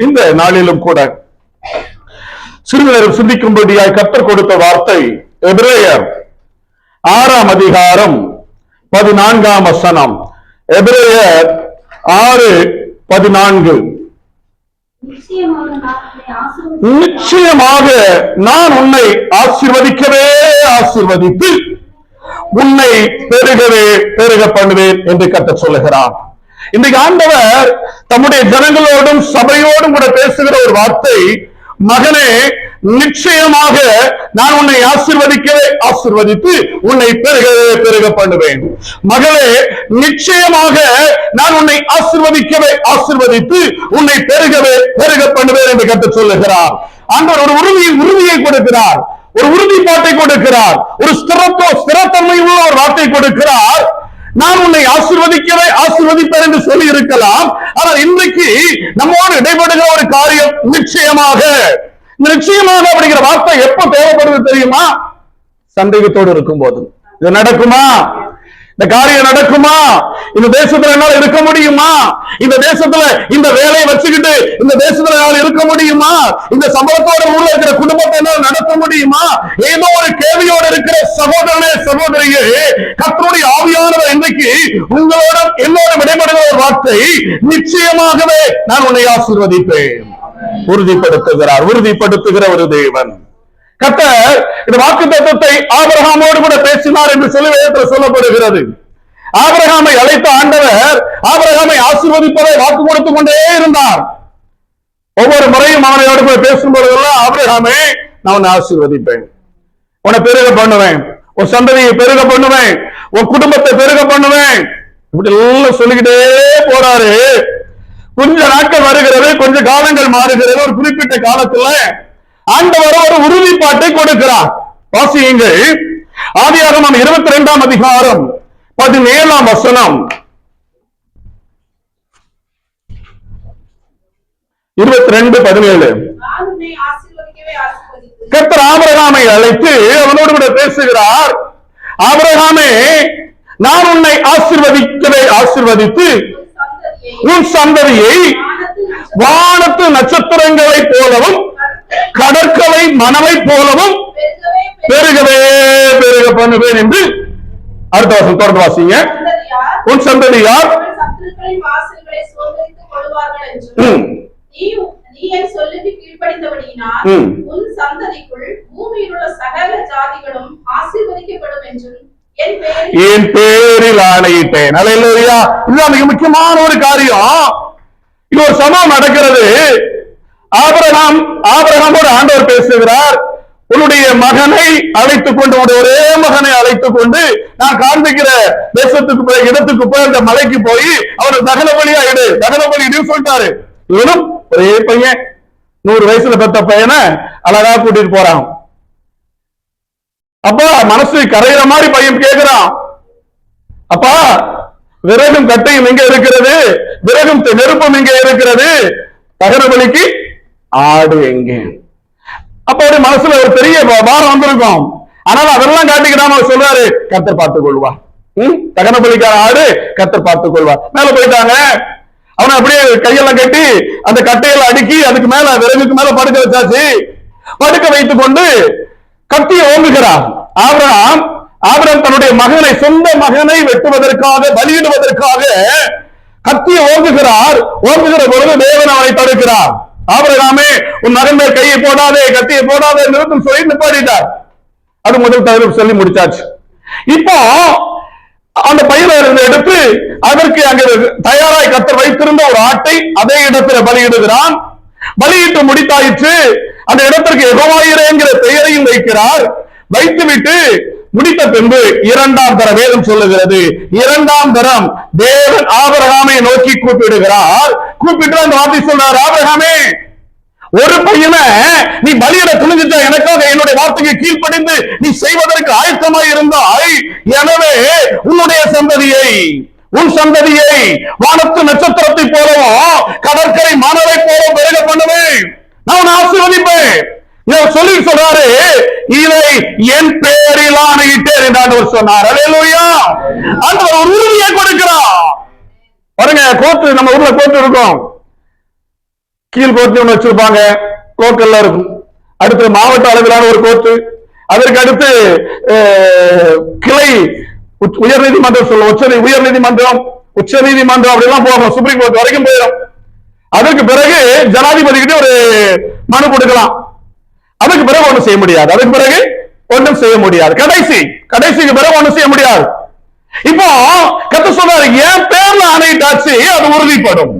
இந்த நாளிலும் கூட சிறிது நேரம் சிந்திக்கும்படியாய் கர்த்தர் கொடுத்த வார்த்தை எபிரேயர் 6ஆம் அதிகாரம் 14ஆம் வசனம். எபிரேயர் 6:14. நிச்சயமாக நான் உன்னை ஆசீர்வதிக்கவே ஆசீர்வதித்து உன்னை பெருகவே பெருக பண்ணுவேன் என்று கர்த்தர் சொல்லுகிறார். இன்றைக்கு ஆண்டவர் தம்முடைய ஜனங்களோடும் சபையோடும் கூட பேசுகிற ஒரு வார்த்தை, மகனே நிச்சயமாக நான் உன்னை ஆசீர்வதிக்கவே ஆசீர்வதித்து உன்னை பெருகவே பெருக பண்ணுவேன். மகளே நிச்சயமாக நான் உன்னை ஆசீர்வதிக்கவே ஆசீர்வதித்து உன்னை பெருகவே பெருக பண்ணுவேன் என்று கர்த்தர் சொல்லுகிறார். ஆண்டவர் ஒரு உறுதியை கொடுக்கிறார், ஒரு உறுதிப்பாட்டை கொடுக்கிறார், ஒரு ஸ்திரத்தன்மை உள்ள ஒரு வார்த்தை கொடுக்கிறார். நான் உன்னை ஆசீர்வதிக்கவே ஆசீர்வதிப்பேன் என்று சொல்லி இருக்கலாம். ஆனால் இன்றைக்கு நம்மோடு இடைபடுகிற ஒரு காரியம் நிச்சயமாக. நிச்சயமாக அப்படிங்கிற வார்த்தை எப்ப தேவைப்படுது தெரியுமா? சந்தேகத்தோடு இருக்கும் போது. இது நடக்குமா? இந்த காரியம் நடக்குமா? இந்த தேசத்துல என்னால இருக்க முடியுமா? இந்த தேசத்துல இந்த வேலையை வச்சுக்கிட்டு இந்த தேசத்துல என்னால இருக்க முடியுமா? இந்த சம்பளத்தோட ஊர்ல இருக்கிற குடும்பத்தை என்னால் நடத்த முடியுமா? ஏதோ ஒரு கேள்வியோடு இருக்கிற சகோதரனே சகோதரியே, கர்த்தருடைய ஆவியானவர் இன்றைக்கு உங்களோட என்னோட விடைபடுகிற ஒரு வார்த்தை, நிச்சயமாகவே நான் உன்னை ஆசீர்வதிப்பேன். உறுதிப்படுத்துகிற ஒரு தேவன். கர்த்தர் இந்த வாக்குத்தத்தத்தை ஆபிரகாமோடு கூட பேசினார் என்று சொல்லி வேதத்தில் சொல்லப்படுகிறது. ஆபிரகாமை அழைத்த ஆண்டவர் ஆபிரகாமை ஆசீர்வதிப்பதை வாக்கு கொடுத்துக் கொண்டே இருந்தார். ஒவ்வொரு முறையும் அவனையோடு கூட பேசும்போதெல்லாம், ஆபிரகாமே நான் உன்னை ஆசீர்வதிப்பேன், உன்னை பெருக பண்ணுவேன், உன் சந்ததியை பெருக பண்ணுவேன், உன் குடும்பத்தை பெருக பண்ணுவேன், இப்படி எல்லாம் சொல்லிக்கிட்டே போறாரு. கொஞ்ச நாட்கள் வருகிறது, கொஞ்ச காலங்கள் மாறுகிறது. ஒரு குறிப்பிட்ட காலத்துல ஆண்டவர் ஒரு உறுதிப்பாட்டை கொடுக்கிறார். வாசியுங்கள், ஆதியாகமம் 22ஆம் அதிகாரம் 17ஆம் வசனம். 22:17. கர்த்தர் ஆபிரகாமை அழைத்து அவனோடு கூட பேசுகிறார். ஆபிரகாமே நான் உன்னை ஆசீர்வதிக்கவே ஆசீர்வதித்து உன் சந்ததியை வானத்து நட்சத்திரங்களை போலவும் கடற்கரை மணலை போலவும் பெருகவே பெருக பண்ணுவேன் என்று அடுத்த வருஷம் தொடர்ந்து வாசிங்க. உன் சந்ததியார் என் பேரில் ஆணையிட்டேன். அல்லேலூயா. இதுதான் மிக முக்கியமான ஒரு காரியம். இது ஒரு சம்பவம் நடக்கிறது. ஆபிரகாமோடு ஆண்டவர் பேசுகிறார். உன்னுடைய மகனை அழைத்துக் கொண்டு, ஒரே மகனை அழைத்துக் கொண்டு நான் காண்பிக்கிற தேசத்துக்கு போய் இடத்துக்கு போய் அந்த மலைக்கு போய் அவனுக்கு தகன பலியா எடு, தகன பலி இடு சொல்லிட்டாரு. இவனும் ஒரே பையன், 100 வயசுல பெத்த பையனை அழகா கூட்டிட்டு போறான். அப்பா மனசு கரையிற மாதிரி பையன் கேட்கிறான், அப்பா விறகும் கட்டையும் எங்க இருக்கிறது, விறகும் நெருப்பும் எங்க இருக்கிறது, தகன பலிக்கு ஆடு எங்கே? அப்ப ஒரு மனசுல ஒரு பெரிய பாரம் வந்திருக்கும். ஆனால் அதெல்லாம் காட்டிக்கிடாம அவர் சொல்றாரு, கர்த்தர் பார்த்துக் கொள்வார். தகன பலிக்கான ஆடு கர்த்தர் பார்த்துக் கொள்வார். மேல போயிட்டாங்க. அவனை அப்படியே கையெல்லாம் கட்டி அந்த கட்டையெல்லாம் அடுக்கி அதுக்கு மேல விறகுக்கு மேல படுக்க வச்சாச்சு. படுக்க வைத்துக் கொண்டு கத்தியை ஓங்குகிறார். ஆபிரகாம் தன்னுடைய மகனை, சொந்த மகனை வெட்டுவதற்காக, பலியிடுவதற்காக கத்தியை ஓங்குகிறார். ஓங்குகிற பொழுது தேவன் அவனை தடுக்கிறார். ஆபிரகாமே உன் மகன் மேல் கையை போடாதே, கத்தியை போடாதே நிறுத்தம் சொல்லி நிப்பாட்டிட்டார். அது முதல் தகவல் சொல்லி முடிச்சாச்சு. இப்போ அந்த பையனை எடுத்து அதற்கு அங்கே தயாராய் கர்த்தர் வைத்திருந்த ஒரு ஆட்டை அதே இடத்துல பலியிடுகிறான். பலியிட்டு முடித்தாயிற்று. அந்த இடத்திற்கு யெகோவா என்கிற பெயரையும் வைக்கிறார். வைத்துவிட்டு முடித்த பின்பு 2ஆம் தரம் வேதம் சொல்லுகிறது, 2ஆம் தரம் தேவன் ஆபிரகாமை நோக்கி கூப்பிடுகிறார். கூப்பிட்டு அந்த வார்த்தை சொல்றார், ஆபிரகாமே ஒரு பையனை நீ பலியிட துணிஞ்சிட்ட, எனக்காக என்னுடைய வார்த்தைக்கு கீழ்ப்படிந்து நீ செய்வதற்கு ஆயத்தமாய் இருந்தாய். எனவே உன்னுடைய சந்ததியை, உன் சந்ததியை வானத்து நட்சத்திரத்தை போலவும் கடற்கரை மணலை போல பெருக பண்ணுவேன், நான் ஆசீர்வதிப்பேன் சொல்லி சொல்றாரு. இதை என் பேரில் ஆணையிட்டேன் என்று ஆண்டவர் சொன்னார். அல்லேலூயா. ஆண்டவர் ஒரு உறுதியை கொடுக்கிறார். பாருங்க, கோர்ட்டு, நம்ம ஊர்ல கோர்ட்டு இருக்கும். கீழ் கோர்ட்டு ஒண்ணு வச்சிருப்பாங்க, லோக்கல்ல இருக்கும். அடுத்து மாவட்ட அளவிலான ஒரு கோர்ட்டு, அதற்கு அடுத்து கிளை உயர் நீதிமன்றம் சொல்லுவோம், உயர் நீதிமன்றம், உச்ச நீதிமன்றம் அப்படிலாம் போகும், சுப்ரீம் கோர்ட் வரைக்கும் போயிடும். அதுக்கு பிறகு ஜனாதிபதி கிட்ட ஒரு மனு கொடுக்கலாம். அதுக்கு பிறகு ஒண்ணும் செய்ய முடியாது. அதுக்கு பிறகு ஒண்ணும் செய்ய முடியாது. கடைசிக்கு பிறகு ஒண்ணும் செய்ய முடியாது. இப்போ கர்த்தர் சொல்றாரு, என் பேர்ல ஆணையிட்டாச்சு, அது உறுதிப்படும்.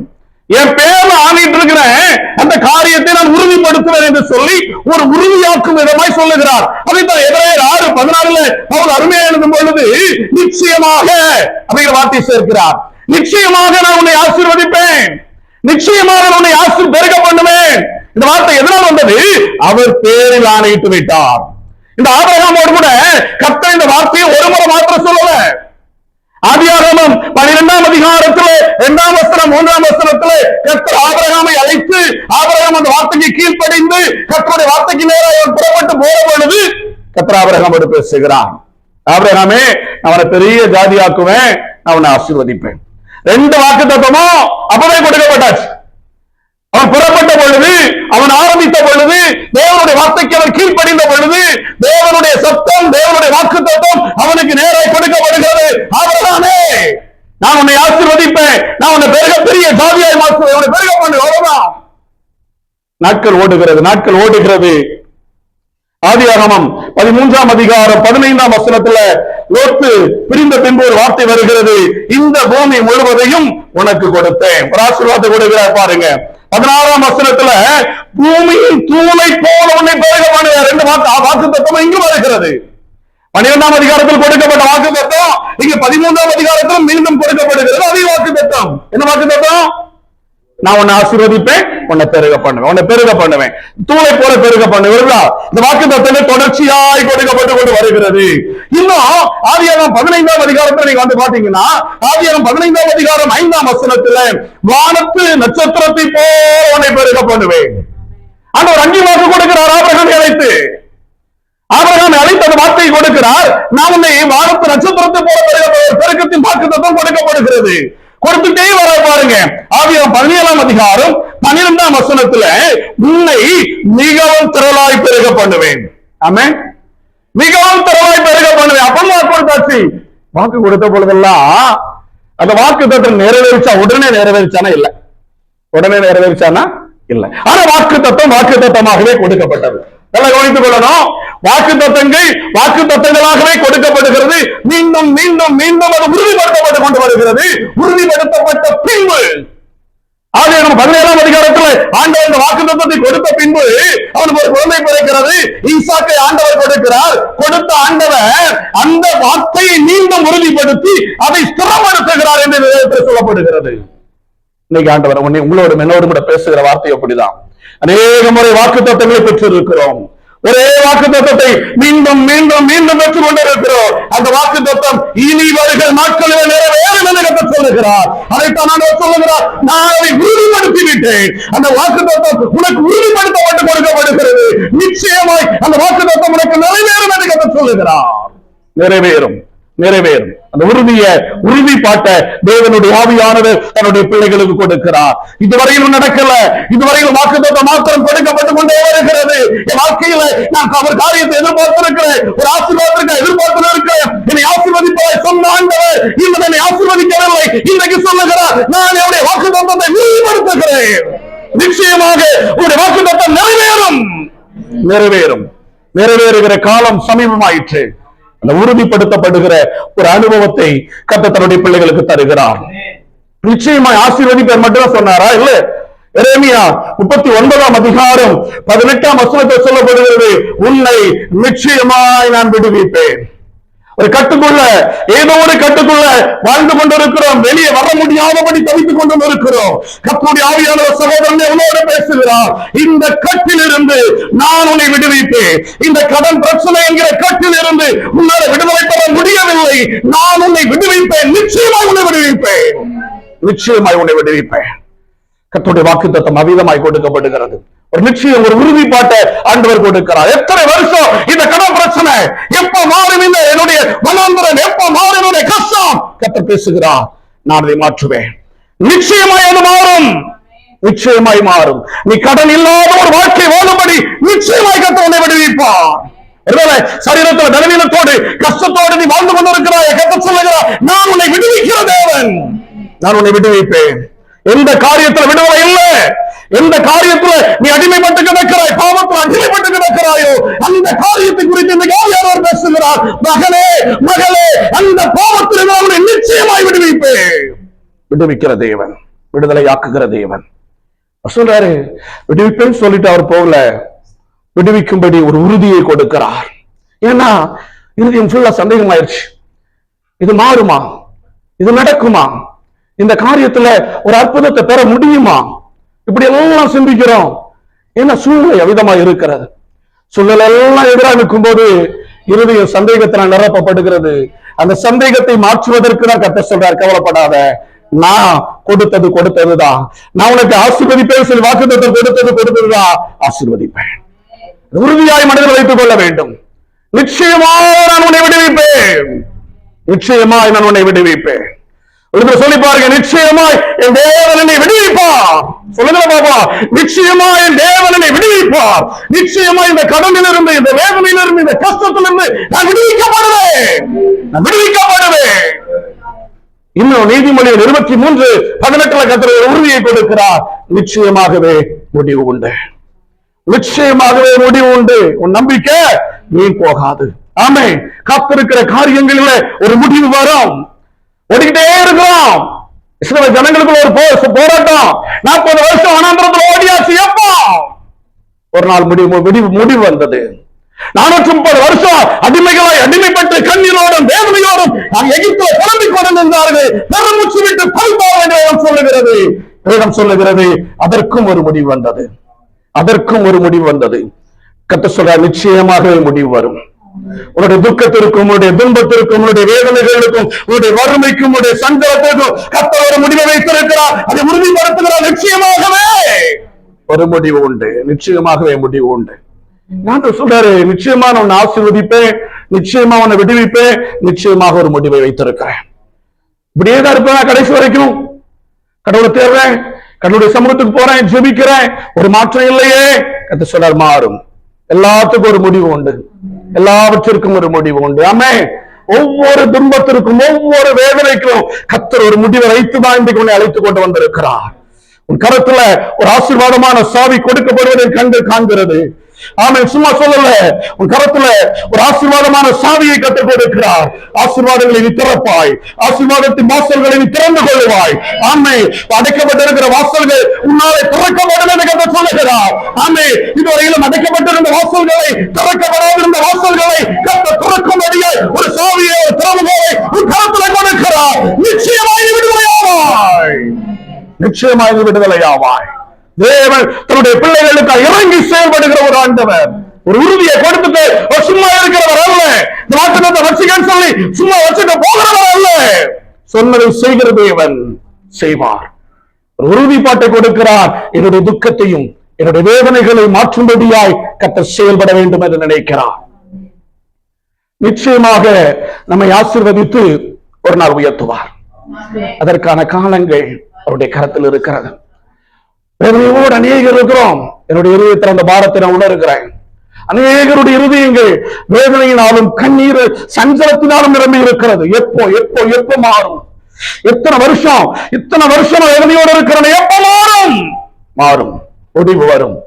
என் பேர்ல ஆணையிட்டு இருக்கிற அந்த காரியத்தை நான் உறுதிப்படுத்துவேன் என்று சொல்லி ஒரு உறுதியாக்கும் விதமாய் சொல்லுகிறார். அதைத்தான் எபிரேயர் 6:16 பவுல் அருமையா எழுதும் பொழுது நிச்சயமாக அப்படிங்கிற வார்த்தை சேர்க்கிறார். நிச்சயமாக நான் உன்னை ஆசீர்வதிப்பேன், நிச்சயமாக உன்னை பெருக பண்ணுவேன். இந்த வார்த்தை எதனால் வந்தது? அவர் பேரில் ஆணையிட்டு விட்டார். இந்த ஆபிரகாமோடு கூட கர்த்தர் இந்த வார்த்தையை ஒரு முறை மாத்திரம் சொல்லல. ஆதியாகமம் 12ஆம் அதிகாரத்திலே 2ஆம் வசனம் 3ஆம் வசனத்திலே கர்த்தர் ஆபிரகாமை அழைத்து ஆபிரகாம் அந்த வார்த்தைக்கு கீழ்ப்படிந்து கர்த்தருடைய வார்த்தைக்கு நேராக புறப்பட்டு போற பொழுது கர்த்தர் ஆபிரகாமோடு பேசுகிறார். ஆபிரகாமே, அவனை பெரிய ஜாதியாக்குவேன், அவனை ஆசீர்வதிப்பேன். 2 வாக்குத்தத்தமும் அப்பவே கொடுக்கப்பட்டாச்சு. அவன் புறப்பட்ட பொழுது, அவன் ஆரம்பித்த பொழுது, தேவனுடைய வார்த்தைக்கு அவன் கீழ்ப்படிந்த பொழுது, தேவனுடைய சத்தம், தேவனுடைய வாக்குத்தத்தம் அவனுக்கு நேராக கொடுக்கப்படுகிறது. ஆபிரகாமே, நான் உன்னை ஆசீர்வதிப்பேன், நான் உன்னை பெரிய ஜாதியாய் மாற்றுவேன், உன்னை பெருக பண்ணுவேன். நாட்கள் ஓடுகிறது. ஆதியாகமம் 13ஆம் அதிகாரம் 15ஆம் வசனத்துல லோத்து பிரிந்த பின்பு ஒரு வார்த்தை வருகிறது, இந்த பூமி முழுவதையும் உனக்கு கொடுத்தேன். ஒரு ஆசீர்வாதத்தை கொடுக்கிறார் பாருங்க. 16ஆம் வசனத்துல பூமியின் தூளை போல உன்னை பெருக பண்ணுவார். 2 வாக்குத்தத்தம் இங்கு வருகிறது. 12ஆம் அதிகாரத்தில் கொடுக்கப்பட்ட வாக்குத்தத்தம் இங்க 13ஆம் அதிகாரத்தில் மீண்டும் கொடுக்கப்படுகிறது. அதே வாக்குத்தத்தம். என்ன வாக்குத்தத்தம்? நான் உன்னை ஆசீர்வதிப்பேன், உன்னை பெருக பண்ணுவேன், தூளை போல பெருக பண்ணுவீர்களா? இந்த வாக்குத்தத்தங்கள் தொடர்ச்சியாய் கொடுக்கப்பட்டு கொண்டு வருகிறது. இன்னும் ஆதியாகமம் 15ஆம் அதிகாரத்தில் நீங்க வந்து பாத்தீங்கன்னா, ஆதியாகமம் 15ஆம் அதிகாரம் 5ஆம் வசனத்துல வானத்து நட்சத்திரத்தை போல உன்னை பெருக பண்ணுவேன். ஆனா ஒரு அங்கி வாக்கு கொடுக்கிறார் ஆபிரகாமை அழைத்து. ஆபிரகாமை அழைத்து அந்த வார்த்தையை கொடுக்கிறார், நான் உன்னை வானத்து நட்சத்திரத்தை போல பெருக்கத்தின் வாக்குத்தத்தம் கொடுக்கப்படுகிறது. கொடுத்துட்டே வர பாருங்க. ஆதியாகமம் 17ஆம் அதிகாரம் 12ஆம் வசனத்துல உன்னை மிகவும் திரளாய் பெருக பண்ணுவேன். ஆமென். மிகவும் திரளாய் பெருக பண்ணுவேன். அப்பமா கொடுத்தாச்சு. வாக்கு கொடுத்த பொழுதெல்லாம் அந்த வாக்குத்தத்தம் நிறைவேறிச்சா? உடனே நிறைவேறிச்சானா? இல்ல. உடனே நிறைவேறிச்சானா? இல்ல. ஆனா வாக்குத்தத்தமாகவே கொடுக்கப்பட்டது. நல்லா கவனித்துக் கொள்ளணும். வாக்குத்தத்தங்களாகவே கொடுக்கப்படுகிறது. மீண்டும் மீண்டும் மீண்டும் அது உறுதிப்படுத்தப்பட்டு கொண்டு வருகிறது. உறுதிப்படுத்தப்பட்ட பின்பு ஆதியாகமம் 17ஆம் அதிகாரத்தில் ஆண்டவர் இந்த வாக்குத்தத்தத்தை கொடுத்த பின்பு அவனுக்கு ஒரு குழந்தை பிறக்கிறது. ஈசாக்கை ஆண்டவர் கொடுக்கிறார். கொடுத்த ஆண்டவர் அந்த வார்த்தையை மீண்டும் உறுதிப்படுத்தி அதை ஸ்திரப்படுத்துகிறார் என்று வேதத்தில் சொல்லப்படுகிறது. இன்னைக்கு ஆண்டவர் உங்களோடும் என்னோடும் கூட பேசுகிற வார்த்தை அப்படிதான். அநேக முறை வாக்குத்தத்தங்களை பெற்றிருக்கிறோம். ஒரே வாக்குத்தத்தத்தை மீண்டும் மீண்டும் மீண்டும் பெற்றுக் கொண்டிருக்கிறோம். அந்த வாக்குத்தத்தம் இனி வருகிற நாட்களில் நிறைவேறும் என்று கர்த்தர் சொல்லுகிறார். அதைத்தான் ஆண்டவர் சொல்லுகிறார், நான் அதை உறுதிப்படுத்தி விட்டேன். அந்த வாக்குத்தத்தம் உனக்கு உறுதிப்படுத்தப்பட்டு கொடுக்கப்படுகிறது. நிச்சயமாய் அந்த வாக்குத்தத்தம் உனக்கு நிறைவேறும் என்று கர்த்தர் சொல்லுகிறார். நிறைவேறும். அந்த உறுதிப்பாட்ட தேவனுடைய ஆவியானவர் தன்னுடைய பிள்ளைகளுக்கு கொடுக்கிறார். இதுவரையிலும் நடக்கல. இதுவரையிலும் வாக்குத்தத்தம் மாத்திரம் கொடுக்கப்பட்டு கொண்டே வருகிறது. என் வாழ்க்கையில நான் அவர் காரியத்தை எதிர்பார்த்திருக்கிறேன். ஒரு ஆசீர்வாதத்தை எதிர்பார்த்திருக்கிறேன். என்னை ஆசீர்வதிப்பாய் சொன்ன ஆண்டவர் இன்னும் என்னை ஆசீர்வதிக்கவில்லை. இன்றைக்கு சொல்லுகிறார், நான் என்னுடைய வாக்குத்தத்தத்தை உறுதிப்படுத்துகிறேன். நிச்சயமாக உங்களுடைய வாக்குத்தத்தம் நிறைவேறுகிற காலம் சமீபமாயிற்று. அந்த உறுதிப்படுத்தப்படுகிற ஒரு அனுபவத்தை கர்த்தர் தன்னுடைய பிள்ளைகளுக்கு தருகிறார். நிச்சயமாய் ஆசீர்வதிப்பேன் மட்டும் சொன்னாரா? இல்ல. எரேமியா 39ஆம் அதிகாரம் 18ஆம் வசனத்தில் சொல்லப்படுகிறது, உன்னை நிச்சயமாய் நான் விடுவிப்பேன். ஒரு கட்டுக்குள்ள, ஏதோ ஒரு கட்டுக்குள்ள வாழ்ந்து கொண்டிருக்கிறோம். வெளியே வர முடியாதபடி தவித்துக் கொண்டு இருக்கிறோம். கர்த்தருடைய ஆவியானவர் சகோதரனே உன்னோடு பேசுகிறார். இந்த கட்டிலிருந்து நான் உன்னை விடுவிப்பேன். இந்த கடன் பிரச்சனை என்கிற கட்டிலிருந்து உன்னால் விடுதலை பெற முடியவில்லை. நான் உன்னை விடுவிப்பேன். நிச்சயமாய் உன்னை விடுவிப்பேன். கர்த்தருடைய வாக்குத்தத்தம் அவிதமாய் கொடுக்கப்படுகிறது. ஒரு நிச்சயம், ஒரு உறுதிப்பாட்டை ஆண்டவர் கொடுக்கிறார். எத்தனை வருஷம் இந்த கடன் பிரச்சனை எப்ப மாறும், இந்த என்னுடைய மனாந்தரம் எப்ப மாறும், என்னுடைய கஷ்டம், கர்த்தர் பேசுகிறார், நான் அதை மாற்றுவேன். நிச்சயமாய் அது மாறும். நிச்சயமாய் மாறும். நீ கடன் இல்லாத ஒரு வாழ்க்கை வாழும்படி நிச்சயமாய் கர்த்தர் உன்னை விடுவிப்பார். சரீரத்தில் பலவீனத்தோடு கஷ்டத்தோடு நீ வாழ்ந்து கொண்டிருக்கிறாய், கர்த்தர் சொல்லுகிறார், நான் உன்னை விடுவிக்கிற தேவன், நான் உன்னை விடுவிப்பேன். எந்த காரியத்தில் விடுதலை இல்லை, எந்த காரியத்துல நீ அடிமைப்பட்டு கிடக்கிறாய், பாவத்தில் அடிமைப்பட்டு கிடக்கிறாயோ அந்த காரியத்தை குறித்து இந்த யார் பேசுகிறார்? மகனே மகளே, அந்த பாவத்தில் நான் நிச்சயமாய் விடுவிப்பேன். விடுவிக்கிற தேவன், விடுதலை ஆக்குகிற தேவன் சொல்றாரு. விடுவிப்பேன்னு சொல்லிட்டு அவர் போகல, விடுவிக்கும்படி ஒரு உறுதியை கொடுக்கிறார். ஏன்னா இருதயம் ஃபுல்லா சந்தேகம் ஆயிடுச்சு. இது மாறுமா? இது நடக்குமா? இந்த காரியத்துல ஒரு அற்புதத்தை பெற முடியுமா? இப்படி எல்லாம் சிந்திக்கிறோம். ஏன்னா சூழ்நிலை அவிதமா இருக்கிறது. சூழ்நிலை எல்லாம் எதிராக நிற்கும் போது இருதயம் சந்தேகத்தினால் நிரப்பப்படுகிறது. அந்த சந்தேகத்தை மாற்றுவதற்கு தான் கர்த்தர் சொல்றார், கவலைப்படாத, நான் கொடுத்ததுதான், நான் உனக்கு ஆசீர்வதிப்பேன் சொல்லி வாக்குத்தத்தம் கொடுத்ததுதான் ஆசீர்வதிப்பேன். உறுதியாய் மனதில் வைத்துக் கொள்ள வேண்டும். நிச்சயமாக நான் உன்னை விடுவிப்பேன், நிச்சயமாய் நான் உன்னை விடுவிப்பேன். சொல்லி பாருங்க, நிச்சயமாய் என் தேவன் என்னை விடுவிப்பார். சொல்லுங்க பாப்பா, நிச்சயமா என் தேவன் என்னை விடுவிப்பார். நிச்சயமா இந்த கடனிலிருந்து, இந்த வேதனையிலிருந்து, இந்த கஷ்டத்திலிருந்து நான் விடுவிக்கப்படுவேன், நான் விடுவிக்கப்படுவேன். இன்னும் நீதிமொழிகள் 23:18 கர்த்தர் உறுதியை கொடுக்கிறார். நிச்சயமாகவே முடிவு உண்டு, நிச்சயமாகவே முடிவு உண்டு. உன் நம்பிக்கை வீண் போகாது. ஆமென். காத்திருக்கிற காரியங்களில் ஒரு முடிவு வரும். ஓடிக்கிட்டே இருக்கிறோம். இஸ்ரவேல் ஜனங்களுக்கு ஒரு போராட்டம். 40 வருஷம் வனாந்தரத்தில் ஓடியாச்சு. எப்போ ஒரு நாள் முடிவு வந்தது. 430 வருஷம் அடிமைகளாய் அடிமைப்பட்டு கண்ணீரோடும் வேதனையோடும் எகிப்தில் புலம்பிக் கொண்டிருந்தார்கள். பெருமூச்சு விட்டு பல்பார் சொல்லுகிறது, வேதம் சொல்லுகிறது, அதற்கும் ஒரு முடிவு வந்தது, அதற்கும் ஒரு முடிவு வந்தது. கர்த்தர் சொல்றார், நிச்சயமாகவே முடிவு வரும். உன்னுடைய துக்கத்திற்கும், உன்னுடைய துன்பத்திற்கும், உன்னுடைய வேதனைகளுக்கும், உன்னுடைய வறுமைக்கும், உன்னுடைய சஞ்சலத்திற்கும் கர்த்தர் ஒரு முடிவை வைத்திருக்கிறார். அதை உறுதிப்படுத்துகிறார். நிச்சயமாகவே ஒரு முடிவு உண்டு, நிச்சயமாகவே முடிவு உண்டு. நான் சொல்றாரு, நிச்சயமா நான் உன்னை ஆசீர்வதிப்பேன், நிச்சயமா உன்னை விடுவிப்பேன், நிச்சயமாக ஒரு முடிவை வைத்திருக்கிறேன். இப்படியேதான் இருப்பேன் கடைசி வரைக்கும். கடவுளை தேடுறேன், கடவுளுடைய சமூகத்துக்கு போறேன், ஜெபிக்கிறேன், ஒரு மாற்றம் இல்லையே. கர்த்தர் சொல்றார், மாறும். எல்லாத்துக்கும் ஒரு முடிவு உண்டு, எல்லாவற்றிற்கும் ஒரு முடிவு உண்டு. ஆமே. ஒவ்வொரு துன்பத்திற்கும், ஒவ்வொரு வேதனைக்கும் கர்த்தர் ஒரு முடிவை வைத்துதான் இன்றைக்கு உன்னை அழைத்துக் கொண்டு வந்திருக்கிறார். உன் கரத்துல ஒரு ஆசீர்வாதமான சாவி கொடுக்கப்படுவதை கண்டு காண்கிறது. ஆமென். சும்மா சொல்லல, உன் கரத்துல ஒரு ஆசீர்வாதமான சாவியை கற்றுக் கொடுக்கிறார். ஆசீர்வாதங்களை நீ திறப்பாய், ஆசீர்வாதத்தின் வாசல்களை நீ திறந்து கொள்வாய். ஆமென். அடைக்கப்பட்டிருக்கிற வாசல்கள் உன்னாலே திறக்கப்படும் என்று கர்த்தர் சொல்லுகிறார். ஆமென். இதுவரையிலும் அடைக்கப்பட்டிருந்த வாசல்களை, திறக்கப்படாதிருந்த வாசல்களை கர்த்தர் திறக்கும்படியே ஒரு சாவியை, ஒரு திறவுகோலை உன் கரத்துல கொடுக்கிறார். நிச்சயமாய் விடுதலையாவாய், நிச்சயமாய் விடுதலையாவாய். தேவன் தன்னுடைய பிள்ளைகளுக்கு இறங்கி செயல்படுகிற ஒரு ஆண்டவர். ஒரு உறுதியை கொடுத்துட்டு சும்மா இருக்கிறவர் அல்ல. இந்த வாக்குத்தத்தத்தை வச்சுக்கன்னு சொல்லி சும்மா வச்சுட்டு போகிறவர் அல்ல. சொன்னதை செய்கிற தேவன் செய்வார். ஒரு உறுதிப்பாட்டை கொடுக்கிறார். என்னுடைய துக்கத்தையும் என்னுடைய வேதனைகளை மாற்றும்படியாய் கர்த்தர் செயல்பட வேண்டும் என்று நினைக்கிறார். நிச்சயமாக நம்மை ஆசீர்வதித்து ஒரு நாள் உயர்த்துவார். அதற்கான காலங்கள் அவருடைய கரத்தில் இருக்கிறது. வேதனையோடு அநேகர் இருக்கிறோம். என்னுடைய இருதயத்தில் அந்த பாரத்தை நான் உணர்கிறேன். அநேகருடைய இருதயங்கள் வேதனையினாலும் கண்ணீர் சஞ்சலத்தினாலும் நிரம்பி இருக்கிறது. எப்போ எப்போ எப்போ மாறும்? இத்தனை வருஷம் வேதனையோடு இருக்கிறேன். எப்ப மாறும்? மாறும். முடிவு வரும்,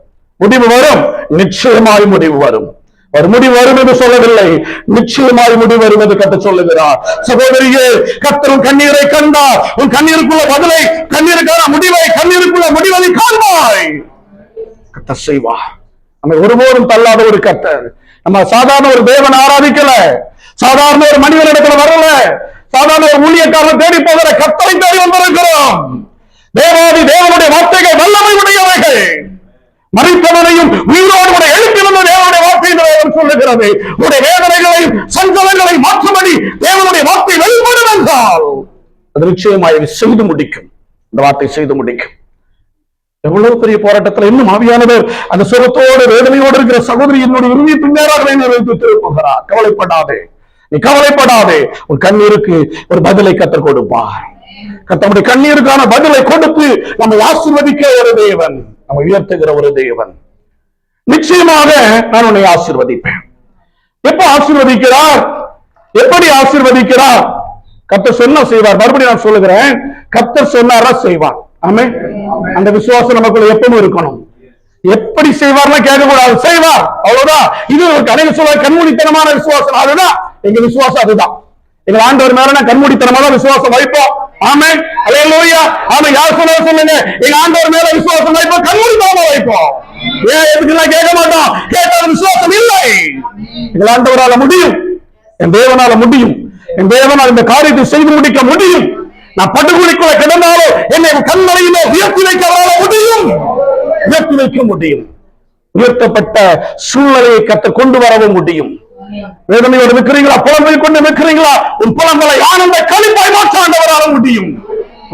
முடிவு வரும். நிச்சயமாய் முடிவு வரும். ஒரு முடிவு வரும் என்று சொல்லவில்லை, நிச்சயமாய் முடிவு வரும் என்று கர்த்தர் சொல்லுகிறார். சகோதரியே, கர்த்தரும் கண்ணீரை கண்டார். உன் கண்ணீருக்குள்ள பதிலை, கண்ணீருக்கான முடிவை, கண்ணீருக்குள்ள முடிவை காண்பாய். கர்த்தர் செய்வார். நம்ம ஒருபோதும் தள்ளாத ஒரு கர்த்தர். நம்ம சாதாரண ஒரு தேவன் ஆராதிக்கல, சாதாரண ஒரு மனிதனிடத்துல வரல, சாதாரண ஒரு ஊழியக்காரர் தேடி போகிற கர்த்தரை தேடி வந்திருக்கிறோம். தேவாதி தேவனுடைய வார்த்தைகள் வல்லமை உடையவைகள். மரித்தவனையும் உயிரோடு கூட எழுப்பி வந்த தேவனுடைய வார்த்தை சொல்லுகிறது. உடைய வேதனைகளையும் சஞ்சலங்களையும் மாற்றும்படி தேவனுடைய வார்த்தை வெளிப்படும் என்றால் அது நிச்சயமாய் செய்து முடிக்கும். இந்த வார்த்தை செய்து முடிக்கும். எவ்வளவு பெரிய போராட்டத்தில் இன்னும் ஆவியானவர் அந்த சுகத்தோடு வேதனையோடு இருக்கிற சகோதரி என்னுடைய இருதயத்தின் நேராக வைத்து திருப்புகிறார். கவலைப்படாதே, நீ கவலைப்படாதே. உன் கண்ணீருக்கு ஒரு பதிலை கற்றுக் கொடுப்பார். கர்த்தருடைய கண்ணீருக்கான பதிலை கொடுத்து நம்மை ஆசீர்வதிக்க ஒரு தேவன், நம்ம உயர்த்துகிற ஒரு தேவன். நிச்சயமாக நான் உன்னை ஆசீர்வதிப்பேன். எப்ப ஆசீர்வதிக்கிறார்? எப்படி ஆசீர்வதிக்கிறார்? கர்த்தர் சொன்னா செய்வார். மறுபடியும் நான் சொல்லுகிறேன், கர்த்தர் சொன்னாரா செய்வார். ஆமென். அந்த விசுவாசம் நமக்குள்ள எப்பவும் இருக்கணும். எப்படி செய்வார்னா கேட்கக்கூடாது, செய்வார், அவ்வளவுதான். இது ஒரு கணக்கு சொல்ல கண்மூடித்தனமான விசுவாசம். அதுதான் எங்க விசுவாசம். அதுதான் எங்க ஆண்டவர் மேல கண்மூடித்தனமா தான் விசுவாசம் வைப்போம். ஆமென். அல்லேலூயா. ஆமா, யார் சொல்ல சொல்லுங்க, எங்க ஆண்டவர் மேல விசுவாசம் வைப்போம், கண்மூடித்தனமா வைப்போம். ஏன் எதுக்குலாம் கேட்க மாட்டோம்? கேட்டால் விசுவாசம் இல்லை. எங்கள் ஆண்டவரால முடியும், என் தேவனால முடியும், என் தேவனால் இந்த காரியத்தை செய்து முடிக்க முடியும். நான் படுகொலைக்குள்ள கிடந்தாலும் என்னை கண்மலையிலே உயர்த்தி வைக்க முடியும், உயர்த்தி வைக்க முடியும். உயர்த்தப்பட்ட சூழ்நிலையை கர்த்தர் கொண்டு வரவும் முடியும். வேதனையோடு இருக்கிறீங்களா? புலம்பல் கொண்டு இருக்கிறீங்களா? உன் புலம்பலை ஆனந்த களிப்பாய் மாற்ற ஆண்டவரால முடியும்.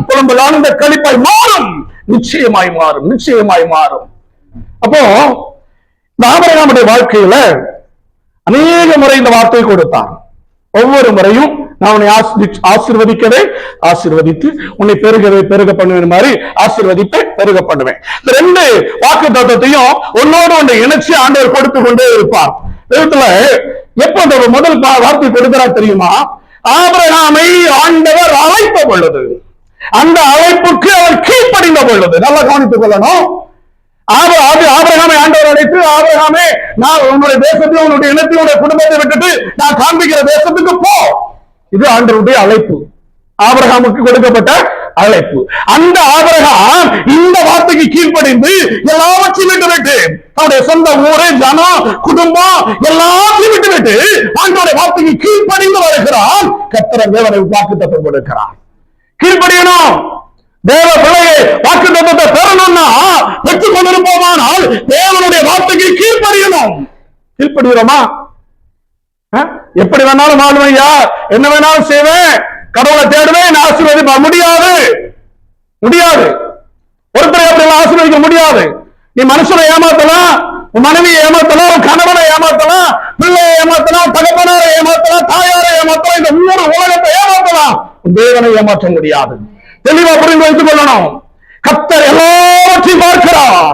புலம்பல் ஆனந்த களிப்பாய் மாறும், நிச்சயமாய் மாறும், நிச்சயமாய் மாறும். அப்போ இந்த ஆபிரகாமுடைய வாழ்க்கையில அநேக முறை இந்த வார்த்தையை கொடுத்தான். ஒவ்வொரு முறையும் நான் உன்னை ஆசீர்வதிக்கவே ஆசீர்வதித்து உன்னை பெருகவே பெருக பண்ணுவேன் மாதிரி ஆசீர்வதிப்பை பெருக பண்ணுவேன். இந்த ரெண்டு வாக்கு தத்துவத்தையும் ஒன்னோடு ஒன்றை இணைச்சு ஆண்டவர் கொடுத்து கொண்டே இருப்பார். விதத்துல எப்ப அந்த முதல் வார்த்தை கொடுக்கிறார் தெரியுமா? ஆபிரகாமை ஆண்டவர் அழைத்த பொழுது, அந்த அழைப்புக்கு அவர் கீழ்ப்படிந்த பொழுது. நல்லா கவனித்துக் கொள்ளணும். ஆபிரகாமை ஆண்டவர் அழைத்து, ஆபிரகாமே நான் உன்னுடைய தேசத்தையும் உன்னுடைய இனத்தையும் உன்னுடைய குடும்பத்தை விட்டுட்டு நான் காண்பிக்கிற தேசத்துக்கு போ. இது ஆண்டவருடைய அழைப்பு, ஆபிரகாமுக்கு கொடுக்கப்பட்ட அழைப்பு. அந்த ஆபிரகாம் இந்த வார்த்தைக்கு கீழ்ப்படிந்து எல்லாவற்றையும் விட்டுவிட்டு, தன்னுடைய சொந்த ஊரை, ஜனம், குடும்பம் எல்லாத்தையும் விட்டுவிட்டு ஆண்டவருடைய வார்த்தைக்கு கீழ்ப்படிந்து வருகிறான். கர்த்தர் தேவனை வாக்குத்தத்தம் கொடுக்கிறான். கீழ்ப்படியணும். தேவ பிள்ளையை வாக்குத்தத்தத்தை பெறணும்னா, பெற்றுக் கொண்டிருப்போமானால் தேவனுடைய வார்த்தைக்கு கீழ்ப்படியணும். கீழ்ப்படுகிறோமா? எப்படி வேணாலும் வாழ்வையா, என்ன வேணாலும் செய்வேன், கடவுளை தேடுவேன், ஆசீர்வதிப்ப முடியாது, முடியாது. ஒருத்தரை அப்படி ஆசீர்வதிக்க முடியாது. நீ மனுஷனை ஏமாத்தலாம், உன் மனைவியை ஏமாத்தலாம், உன் கணவனை ஏமாத்தலாம், பிள்ளையை ஏமாத்தலாம், தகப்பனாரை ஏமாத்தலாம், தாயாரை ஏமாத்தலாம், இந்த மூணு உலகத்தை ஏமாத்தலாம், தேவனை ஏமாற்ற முடியாது. தெளிவா புரிந்து வைத்துக் கொள்ளணும். கர்த்தர் எல்லாவற்றையும் பார்க்கிறார்,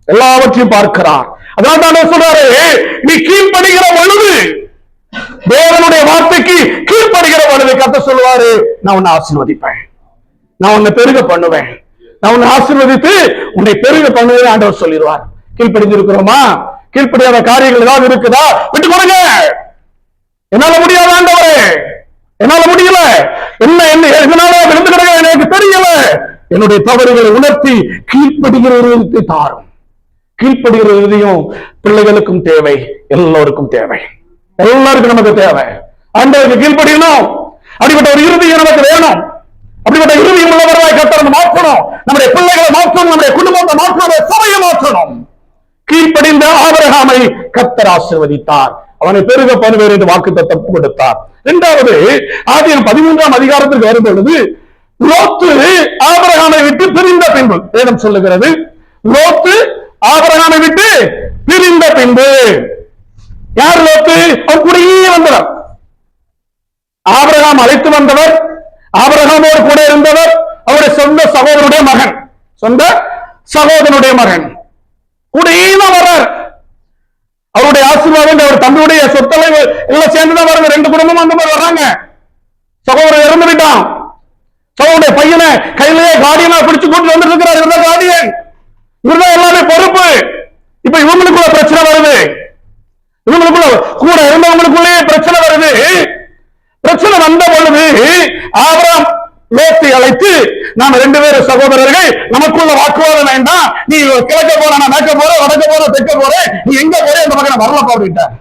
எல்லாவற்றையும் பார்க்கிறார். அதனால தான் சொல்றாரு, நீ கீழ்ப்படுகிற பொழுது, தேவனுடைய வார்த்தைக்கு கீழ்ப்படுகிற பொழுது கர்த்தர் சொல்லுவாரு, நான் உன்னை ஆசீர்வதிப்பேன், நான் உன்னை பெருக பண்ணுவேன், நான் உன்னை ஆசீர்வதித்து உன்னை பெருக பண்ணுவேன் ஆண்டவர் சொல்லிடுவார். கீழ்ப்படிந்து இருக்கிறோமா? கீழ்ப்படியாத காரியங்கள் ஏதாவது இருக்குதா? விட்டு கொடுங்க. என்னால முடியாத ஆண்டவரே, என்னால முடியல, என்ன என்ன எதனால விழுந்து கிடக்க எனக்கு தெரியல, என்னுடைய தவறுகளை உணர்த்தி கீழ்ப்படுகிற இருதயத்தை தாரும். கீழ்ப்படுகிற இருதயம் பிள்ளைகளுக்கும் தேவை, எல்லோருக்கும் தேவை, எல்லாருக்கும் நமக்கு தேவை. ஆண்டவருக்கு கீழ்ப்படியணும். அப்படிப்பட்ட ஒரு இருதயம் நமக்கு வேணும். அப்படிப்பட்ட இருதயம் உள்ளவர்களாய் கர்த்தர் மாற்றணும். நம்முடைய பிள்ளைகளை மாற்றணும், நம்முடைய குடும்பத்தை மாற்றணும், சபையை மாற்றணும். கீழ்ப்படிந்த ஆபிரகாமை கர்த்தர் ஆசீர்வதித்தார், அவனை பெருக பண்ணுவேன் என்று வாக்குத்தத்தம் கொடுத்தார். இரண்டாவது, ஆதியாகமம் 13ஆம் அதிகாரத்திற்கு வரும் பொழுது, லோத்து ஆபிரகாமை விட்டு பிரிந்த பின்பு, வேதம் சொல்லுகிறது, லோத்து ஆபிரகாமை விட்டு பிரிந்த பின்பு, யார் லோத்து? அவர் கூடயே வந்தவர். ஆபிரகாம் அழைத்து வந்தவர், ஆபிரகாமோடு கூட இருந்தவர், அவருடைய சொந்த சகோதரனுடைய மகன், சொந்த சகோதரனுடைய மகன் கூடயே தான் வர்றார். அவருடைய ஆசீர்வாதம், அவர் தம்பியுடைய சொத்தலை எல்லாம் சேர்ந்துதான் வராங்க. ரெண்டு குடும்பமும் அந்த மாதிரி வர்றாங்க. சகோதரர் இறந்து விட்டான். சகோதரனுடைய பையனை கையிலேயே காடியனா பிடிச்சு கூட்டு வந்துட்டு இருக்கிறார். இவர்தான் காடியன், இவர்தான் எல்லாமே பொறுப்பு. இப்ப இவங்களுக்குள்ள பிரச்சனை வருது, இவங்களுக்குள்ள கூட இருந்தவங்களுக்குள்ளே பிரச்சனை வருது. பிரச்சனை வந்த பொழுது ஆபிரகாம் லோத்தை அழைத்து, நாம் ரெண்டு பேரும் சகோதரர்கள், நமக்குள்ள வாக்குவாதம் வேண்டாம், நீ கிழக்க போற, நான் மேற்க போறேன், வடக்க போற, தெற்க போறேன், நீ எங்க போற, அந்த மகனை வரல போட்டார்.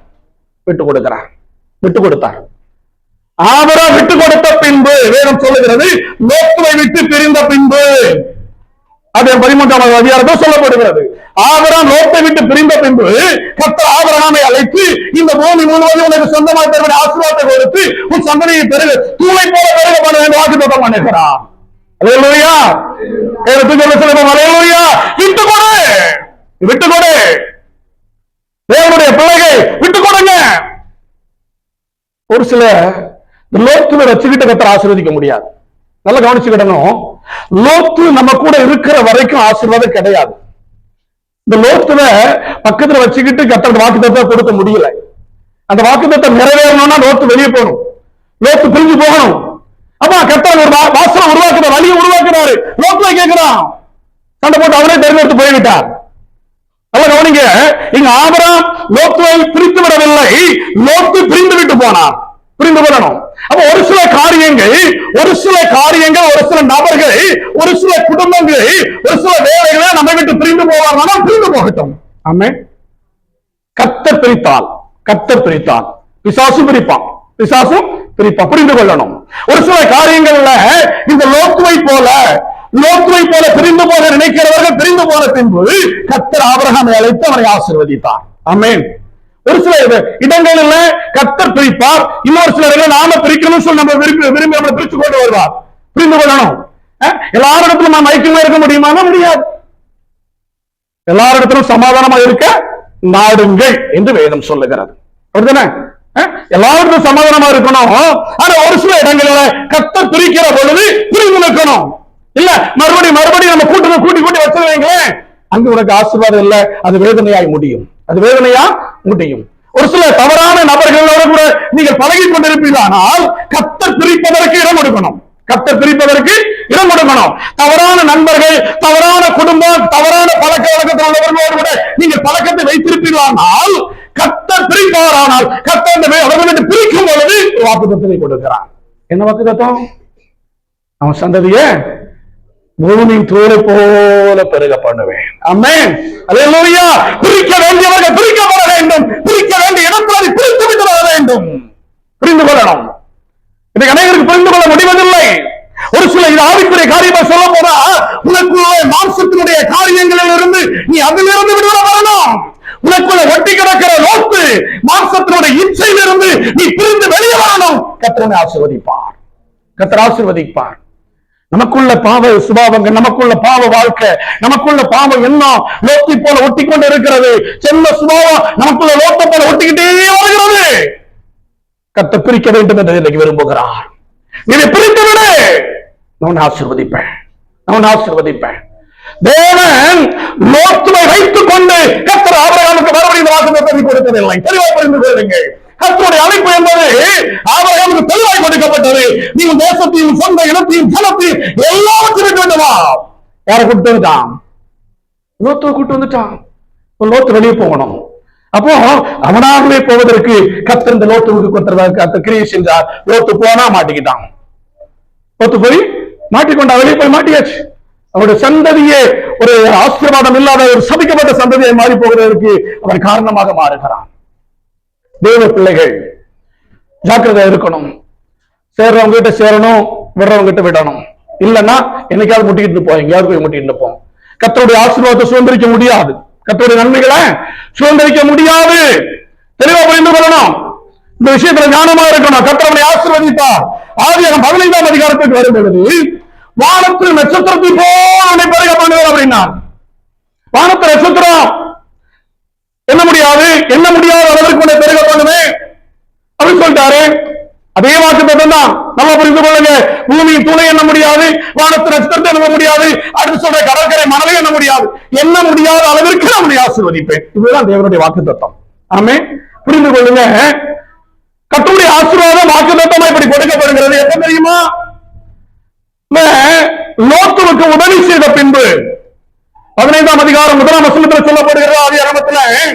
விட்டு கொடுக்கிறார், விட்டு கொடுத்தார். ஆபிரகாம் விட்டு கொடுத்த பின்பு, வேதம் சொல்லுகிறது, லோத்துவை விட்டு பிரிந்த பின்பு, அது 13ஆம் அதிகாரத்தில் சொல்லப்படுகிறது. ஆபிரகாம் லோத்தை விட்டு பிரிந்த பின்பு கர்த்தர் ஆபிரகாமை அழைத்து, இந்த பூமி முழுவதும் உனக்கு சொந்தமாக தருவதை ஆசீர்வாதத்தை கொடுத்து உன் சந்ததியை பெருக தூளை போல பெருக பண்ண வேண்டும் வாக்குத்தத்தம் பண்ணுகிறார். அல்லேலூயா. அல்லேலூயா. விட்டு கொடு, விட்டு கொடு, தேவனுடைய பிள்ளைகள் விட்டு கொடுங்க. ஒரு சில லோத்துவை வச்சுக்கிட்டு கர்த்தர் ஆசீர்வதிக்க முடியாது. நல்லா கவனிச்சுக்கிடணும். லோத்து நம்ம கூட இருக்கிற வரைக்கும் ஆசீர்வாதம் கிடையாது. இந்த லோத்துல பக்கத்துல வச்சுக்கிட்டு கர்த்தர் வாக்குத்தத்தத்தை கொடுக்க முடியல. அந்த வாக்குத்தத்தம் நிறைவேறணும்னா லோத்து வெளியே போகணும், லோத்து பிரிஞ்சு போகணும். அப்ப கர்த்தர் ஒரு வாசலை உருவாக்குற வழியை உருவாக்குறாரு. லோத்துல கேட்கிறான், சண்டை போட்டு அவரே தேர்ந்தெடுத்து போய்விட்டார். நல்ல கவனிங்க, இங்க ஆபிரகாம் லோத்துவை பிரித்து விடவில்லை, லோத்து பிரிந்து விட்டு போனார். புரிந்து கொள்ளணும். அப்ப ஒரு சில காரியங்கள், ஒரு சில நபர்கள், ஒரு சில குடும்பங்கள், ஒரு சில வேலைகளை நம்ம விட்டு பிரிந்து போவாங்க, பிரிந்து போகட்டும். ஆமென். கர்த்தர் பிரித்தால் பிசாசு பிரிப்பான். புரிந்து கொள்ளணும். ஒரு சில காரியங்கள்ல இந்த லோத்துவை போல பிரிந்து போக நினைக்கிறவர்கள் பிரிந்து போன பின்பு கர்த்தர் ஆபிரகாமை அழைத்து அவனை ஆசீர்வதித்தார். ஆமென். ஒரு சில இடங்களில் கர்த்தர் பிரிப்பார், இன்னொரு சில இடங்களில் நாம பிரிக்கணும்னு சொல்லி நம்ம விரும்பி நம்மளை பிரிச்சு கொண்டு வருவார். புரிந்து கொள்ளணும். எல்லாரிடத்திலும் நாம் ஐக்கியமா இருக்க முடியுமா? முடியாது. எல்லாரிடத்திலும் சமாதானமா இருக்க நாடுங்கள் என்று வேதம் சொல்லுகிறது. அப்படிதானே? எல்லாருக்கும் சமாதானமா இருக்கணும். ஆனா ஒரு சில இடங்களில் கர்த்தர் பிரிக்கிற பொழுது பிரிந்து நிற்கணும். இல்ல மறுபடியும் நம்ம கூட்டி வச்சிருவீங்களேன், அங்கு உனக்கு ஆசீர்வாதம் இல்ல, அது வேதனையாய் முடியும். ஒரு சில தவறான நபர்களோடு கூட நீங்கள் பழகி கொண்டிருப்பீர்களானால் கர்த்தர் பிரிப்பதற்கு இடம் கொடுக்கணும். தவறான நண்பர்கள், தவறான குடும்பம், தவறான பழக்க வழக்கத்தில் உள்ளவர்களோடு கூட நீங்கள் பழக்கத்தை வைத்திருப்பீர்களானால் கர்த்தர் பிரிப்பாரானால் கர்த்தர் அவர்களை பிரிக்கும் பொழுது வாக்குத்தத்தத்தை கொடுக்கிறார். என்ன வாக்குத்தத்தம்? அவன் சந்ததியை பூமியின் தூளை போல பெருக பண்ணுவேன். ஆமென். அல்லேலூயா. பிரிக்க வேண்டியவர்கள் பிரிக்கப்பட வேண்டும், பிரிக்க வேண்டிய இடத்தில் பிரித்து விட வேண்டும். புரிந்து கொள்ளணும். இதை அனைவருக்கு புரிந்து கொள்ள முடிவதில்லை. ஒரு சில இது ஆவிக்குரிய காரியமா சொல்ல போனா, உனக்குள்ள மாம்சத்தினுடைய காரியங்களில் இருந்து நீ அதிலிருந்து விடுதலை வரணும். உனக்குள்ள ஒட்டி கிடக்கிற லோத்து மாம்சத்தினுடைய இச்சையிலிருந்து நீ பிரிந்து வெளியே வரணும். கர்த்தர் ஆசீர்வதிப்பார். நமக்குள்ள பாவ சுபாவங்கள், நமக்குள்ள பாவ வாழ்க்கை, நமக்குள்ள பாவம் எண்ணம் லோத்தை போல ஒட்டி கொண்டு இருக்கிறது. செல்ல சுபாவம் நமக்குள்ள லோத்தை போல ஒட்டிக்கிட்டே வருகிறது. கர்த்தர் பிரிக்க வேண்டும் என்று இன்னைக்கு விரும்புகிறார். நீ பிரித்து விடு, நான் ஆசீர்வதிப்பேன். தேவன் லோத்துவை வைத்துக் கொண்டு கர்த்தர் ஆபிரகாமுக்கு மறுபடியும் வாக்குத்தத்தத்தை கொடுக்கவில்லை. தெளிவாக புரிந்து கொள்ளுங்கள். கர்த்தருடைய அழைப்பு என்பது ஆபிரகாமுக்கு தெளிவாய் கொடுக்கப்பட்டது. நீங்கள் தேசத்தையும் சொந்த இடத்தையும் ஜனத்தையும் எல்லாவற்றையும் வேண்டுமா? யாரை கூட்டு வந்துட்டான்? லோத்துவை கூட்டு வந்துட்டான். லோத்து வெளியே போகணும். அப்போ அவனாகவே போவதற்கு கர்த்தர் இந்த லோத்துவுக்கு கர்த்தர் கிரியை செஞ்சார். லோத்து போனா மாட்டிக்கிட்டான். லோத்து போய் மாட்டிக்கொண்டா, வெளியே போய் மாட்டியாச்சு. அவருடைய சந்ததியே ஒரு ஆசீர்வாதம் இல்லாத ஒரு சபிக்கப்பட்ட சந்ததியை மாறி போகிறதற்கு அவன் காரணமாக மாறுகிறான். தேவ பிள்ளைகள் ஜாக்கிரதை இருக்கணும். சேர்றவங்க கிட்ட சேரணும், விடுறவங்க கிட்ட விடணும். இல்லைன்னா என்னைக்காவது முட்டிக்கிட்டு போய் எங்கேயாவது போய் முட்டிக்கிட்டு போம். கர்த்தருடைய ஆசீர்வாதத்தை சுதந்திரிக்க முடியாது, கர்த்தருடைய நன்மைகளை சுதந்திரிக்க முடியாது. தெளிவா புரிந்து கொள்ளணும். இந்த விஷயத்துல ஞானமா இருக்கணும். கர்த்தருடைய ஆசீர்வதித்தார். ஆதியாகமம் 15ஆம் அதிகாரத்துக்கு வரும் பொழுது வானத்தில் நட்சத்திரத்தை போல பெருக பண்ணுவார் அப்படின்னா, வானத்து நட்சத்திரம் என்ன முடியாது அளவிற்கு உன்னை பெருக பண்ணுவேன் அப்படின்னு சொல்லிட்டாரு. அதே வாக்குத்தத்தம் தான். நல்லா புரிந்து கொள்ளுங்க. பூமியின் தூளை எண்ண முடியாது, வானத்து நட்சத்திரத்தை எண்ண முடியாது, அடுத்து சொல்ற கடற்கரை மணலை எண்ண முடியாது. எண்ண முடியாத அளவிற்கு நம்மை ஆசீர்வதிப்பேன். இதுதான் தேவனுடைய வாக்குத்தத்தம். ஆமென். புரிந்து கொள்ளுங்க. கர்த்தருடைய ஆசீர்வாதம் வாக்குத்தத்தமா இப்படி கொடுக்கப்படுகிறது. எப்ப தெரியுமா? லோத்துவுக்கு உதவி செய்த பின்பு 15ஆம் அதிகாரம் 1ஆம் வசனத்தில் சொல்லப்படுகிறது. ஆதியாகமத்தில்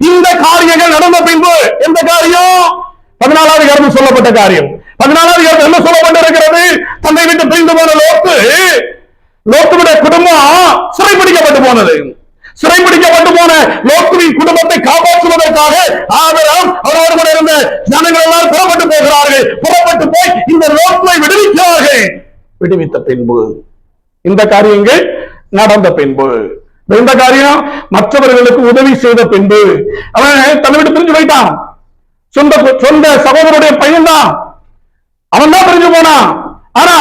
இந்த காரியங்கள் நடந்த பின்பு, எந்த காரியம்? 14ஆவது அதிகாரம் சொல்லப்பட்ட காரியம். 14ஆவது அதிகாரம் என்ன சொல்லப்பட்டிருக்கிறது? தன்னை விட்டு பிரிந்து போன லோத்துவுடைய குடும்பம் சிறைப்பிடிக்கப்பட்டு போனது. சிறைப்பிடிக்கப்பட்டு போன லோத்துவின் குடும்பத்தை காப்பாற்றுவதற்காக ஆபிரகாம் அவரோடு கூட இருந்த ஜனங்கள் எல்லாம் புறப்பட்டு போகிறார்கள். புறப்பட்டு போய் இந்த லோத்துவை விடுவிக்கிறார்கள். விடுவித்த பின்பு இந்த காரியங்கள் நடந்த பின்பு, இந்த காரியம் மற்றவர்களுக்கு உதவி செய்த பின்பு அவன் தன்னை விட்டு பிரிஞ்சு போயிட்டான். சொந்த சகோதரருடைய பையன் தான், அவன் தான் பிரிஞ்சு போனான். ஆனா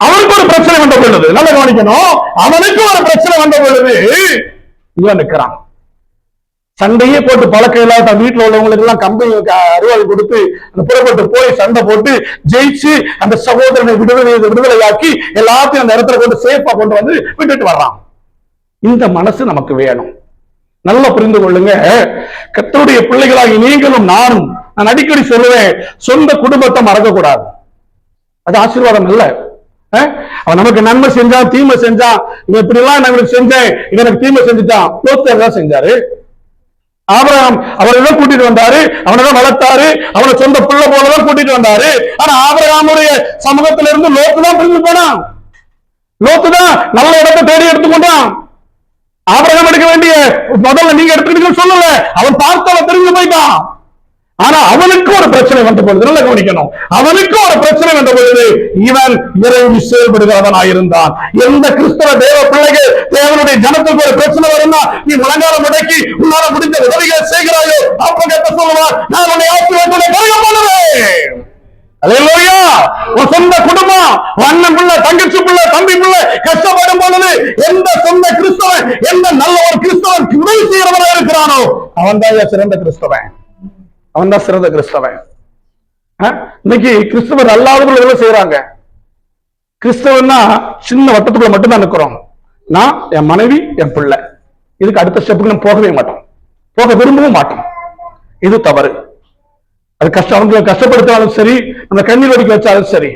அவனுக்கு ஒரு பிரச்சனை வந்த பொழுது, நல்லா கவனிக்கணும், அவனுக்கு ஒரு பிரச்சனை வந்த பொழுது இவன் நிற்கிறான். சண்டையே போட்டு பழக்கம் இல்லாத வீட்டுல உள்ளவங்களுக்கு எல்லாம் கம்பெனி அறுவாள் கொடுத்து அந்த புறப்பட்டு போய் சண்டை போட்டு ஜெயிச்சு அந்த சகோதரனை விடுதலையாக்கி எல்லாத்தையும் அந்த இடத்துல கொண்டு சேஃபா கொண்டு வந்து விட்டுட்டு வர்றான். இந்த மனசு நமக்கு வேணும். நல்லா புரிந்து கொள்ளுங்க. கர்த்தருடைய பிள்ளைகளாகி நீங்களும் நானும், நான் அடிக்கடி சொல்லுவேன், சொந்த குடும்பத்தை மறக்க கூடாது. அது ஆசீர்வாதம் இல்ல. அவன் நமக்கு நன்மை செஞ்சான், தீமை செஞ்சான், இவன் இப்படி எல்லாம் நான் செஞ்சேன், இவன் எனக்கு தீமை செஞ்சுட்டான். லோத்தர் தான் செஞ்சாரு. ஆபிரகாம் அவரெல்லாம் கூட்டிட்டு வந்தாரு, அவனதான் வளர்த்தாரு, அவனை சொந்த பிள்ளை போலதான் கூட்டிட்டு வந்தாரு. ஆனா ஆபிரகாமுடைய சமூகத்தில இருந்து லோத்து தான் பிரிந்து போனான். லோத்து தான் நல்ல இடத்தை தேடி எடுத்துக்கொண்டான். ஆபிரகாம் எடுக்க வேண்டிய முதல்ல நீங்க எடுத்துக்கிட்டு சொல்லல, அவன் பார்த்தால தெரிஞ்சு போயிட்டான். ஆனா அவனுக்கு ஒரு பிரச்சனை வந்த பொழுது, நல்ல கவனிக்கணும், அவனுக்கு ஒரு பிரச்சனை வந்த பொழுது இவன் இறைவி செயல்படுகிறவனாயிருந்தான். எந்த கிறிஸ்தவ தேவ பிள்ளைகள் தேவனுடைய ஜனத்துக்கு ஒரு பிரச்சனை வரும்னா, நீ முழங்கால முடக்கி உன்னால முடிஞ்ச உதவிகள் செய்கிறாயோ, அப்ப கேட்ட சொல்லுவான், நான் உன்னை ஆசீர்வாதத்தோட பெருக பண்ணுவேன். அல்லேலூயா. உன் சொந்த குடும்பம், அண்ணன் பிள்ளை, தங்கச்சி பிள்ளை, தம்பி பிள்ளை கஷ்டப்படும் பொழுது எந்த சொந்த கிறிஸ்தவன், எந்த நல்ல ஒரு கிறிஸ்தவன் உதவி செய்கிறவனா இருக்கிறானோ அவன் தான் சிறந்த கிறிஸ்தவன். அவன் தான் சிறந்த கிறிஸ்தவன். இன்னைக்கு கிறிஸ்தவர் அல்லாதவர்கள் செய்யறாங்க. கிறிஸ்தவன்னா சின்ன வட்டத்துக்குள்ள மட்டும் தான் நிற்கிறோம். நான், என் மனைவி, என் பிள்ளை, இதுக்கு அடுத்த ஸ்டெப்புக்கு நம்ம போகவே மாட்டோம், போக விரும்பவும் மாட்டோம். இது தவறு. அது கஷ்டம், அவங்களை கஷ்டப்படுத்தாலும் சரி, அந்த கண்ணீர் வடிக்க வச்சாலும் சரி,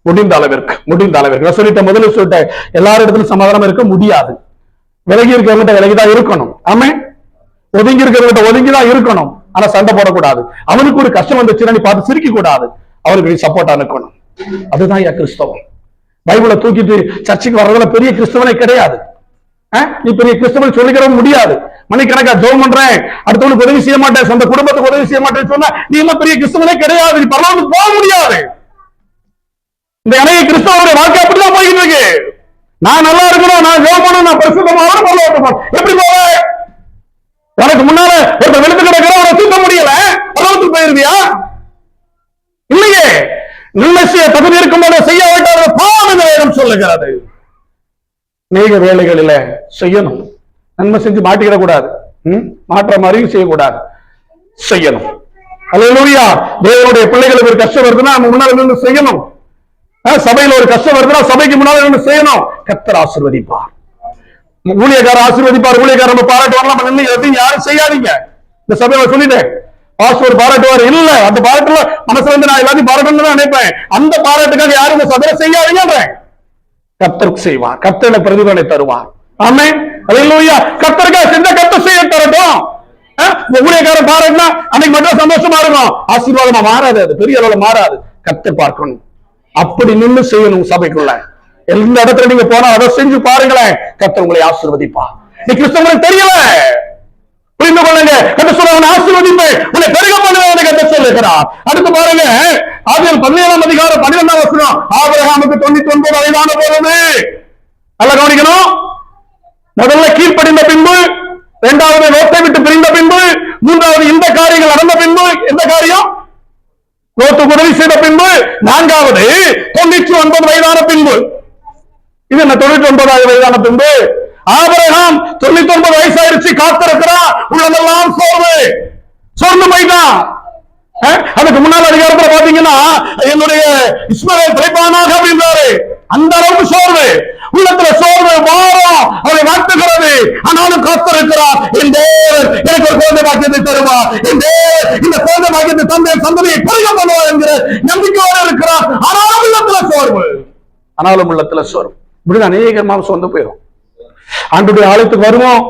முடிந்த அளவிற்கு சொல்லிட்டேன், முதல்ல சொல்லிட்டேன், எல்லாரும் இடத்துல சமாதானம் இருக்க முடியாது. விலகி இருக்கிறவங்கிட்ட விலகிதான் இருக்கணும். ஆமே, ஒதுங்கி இருக்கிறவங்கிட்ட ஒதுங்கிதான் இருக்கணும். ஆனா சண்டை போடக்கூடாது. அவனுக்கு ஒரு கஷ்டம் வந்துச்சுன்னா நீ பார்த்து சிரிக்க கூடாது, அவருக்கு சப்போர்ட்டா இருக்கணும். அதுதான் என் கிறிஸ்தவம். பைபிளை தூக்கிட்டு சர்ச்சைக்கு வர்றதுல பெரிய கிறிஸ்தவனே கிடையாது. நீ பெரிய கிறிஸ்தவன் சொல்லிக்கிற முடியாது. மணிக்கணக்கா ஜெபம் பண்றேன், அடுத்தவனுக்கு உதவி செய்ய மாட்டேன், சொந்த குடும்பத்துக்கு உதவி செய்ய மாட்டேன்னு சொன்னா நீ எல்லாம் பெரிய கிறிஸ்தவனே கிடையாது. நீ பரவாயில்ல போக முடியாது. இந்த இணைய கிறிஸ்தவனுடைய வாழ்க்கை அப்படிதான் போயிட்டு இருக்கு. நான் நல்லா இருக்கணும், நான் ஜெபம் பண்ணணும், நான் பரிசுத்தமாக எப்படி போவேன்? எனக்கு முன்னால ஒருத்தர் வெளுத்து கிடக்கிற அவரை தூக்க முடியல, பரவத்துக்கு போயிருவியா? இல்லையே. நன்மை செய்ய தகுதி இருக்கும் போது செய்ய வேண்டாத பாவம் இந்த வேதம் சொல்லுகிறது. அநேக வேலைகளில செய்யணும், நன்மை செஞ்சு மாட்டிக்கிட கூடாது, மாற்ற மாதிரியும் செய்யக்கூடாது, செய்யணும். அல்லேலூயா. தேவனுடைய பிள்ளைகளுக்கு ஒரு கஷ்டம் வருதுன்னா நம்ம முன்னால இருந்து செய்யணும். சபையில ஒரு கஷ்டம் வருதுன்னா சபைக்கு முன்னால இருந்து செய்யணும். கர்த்தர் ஆசீர்வதிப்பார். ஊழியக்கார ஆசீர்வதிப்பார். ஊழியக்கார நம்ம பாராட்டுவாங்க, எதையும் யாரும் செய்யாதீங்க. இந்த சபையில சொல்லிட்டேன், பாஸ்டர் பாராட்டுவார் இல்ல, அந்த பாராட்டுல மனசுல இருந்து நான் எல்லாத்தையும் பாராட்டணும்னு தான் நினைப்பேன். அந்த பாராட்டுக்காக யாரும் இந்த சபையில செய்யாதீங்க. கர்த்தருக்கு செய்வார், கர்த்தர் பிரதிபலனை தருவார். ஆமென். அல்லேலூயா. கர்த்தருக்காக செஞ்ச கர்த்தர் செய்ய தரட்டும். ஊழியக்காரன் பாராட்டினா அன்னைக்கு மட்டும் சந்தோஷமா இருக்கும், ஆசீர்வாதமா மாறாது, அது பெரிய அளவுல மாறாது. கர்த்தர் பார்க்கணும், அப்படி நின்று செய்யணும். சபைக்குள்ள எந்த இடத்துல நீங்க போனா அதை செஞ்சு பாருங்களேன், கர்த்தர் உங்களை ஆசீர்வதிப்பா. நீ கிறிஸ்தவனுக்கு தெரியல, புரிந்து கொள்ளுங்க. கர்த்தர் சொல்ல ஆசீர்வதிப்பேன், உன்னை பெருக பண்ணுவேன் கர்த்தர் சொல்லுகிறார். அடுத்து பாருங்க, ஆதியாகமம் 17ஆம் அதிகாரம் 12ஆம் வசனம். ஆபிரகாமுக்கு 99 வயதான போது, நல்லா கவனிக்கணும், முதல்ல கீழ்ப்படிந்த பின்பு, இரண்டாவது லோத்தை விட்டு பிரிந்த பின்பு, மூன்றாவது இந்த காரியங்கள் நடந்த பின்பு, எந்த காரியம்? லோத்துக்கு உதவி செய்த பின்பு, நான்காவது 99 வயதான பின்பு. இது என்ன 99 வயதான பின்பு? ஆபிரகாம் 99 வயசாயிருச்சு, காத்திருக்கிறான், உள்ளதெல்லாம் சோர்ந்து போயிட்டான். அதுக்கு முன்னாள் அதிகாரத்துல பாத்தீங்கன்னா என்னுடைய இஸ்மவேல் பிழைப்பானாக அப்படின்றாரு. அந்த அளவுக்கு சோர்வு, உள்ளத்துல சோர்வு, வாரம் அவரை வாழ்த்துகிறது. ஆனாலும் காத்திருக்கிறார், என் தேவன் எனக்கு ஒரு குழந்தை பாக்கியத்தை தருவார், என் தேவன் இந்த குழந்தை பாக்கியத்தை தந்தை சந்ததியை பெருக பண்ணுவார் என்கிற நம்பிக்கையோடு இருக்கிறார். ஆனாலும் உள்ளத்துல சோர்வு. இப்படிதான் அநேகமாக சொந்த போயிடும். ஆண்டுடைய ஆலயத்துக்கு வருவோம்,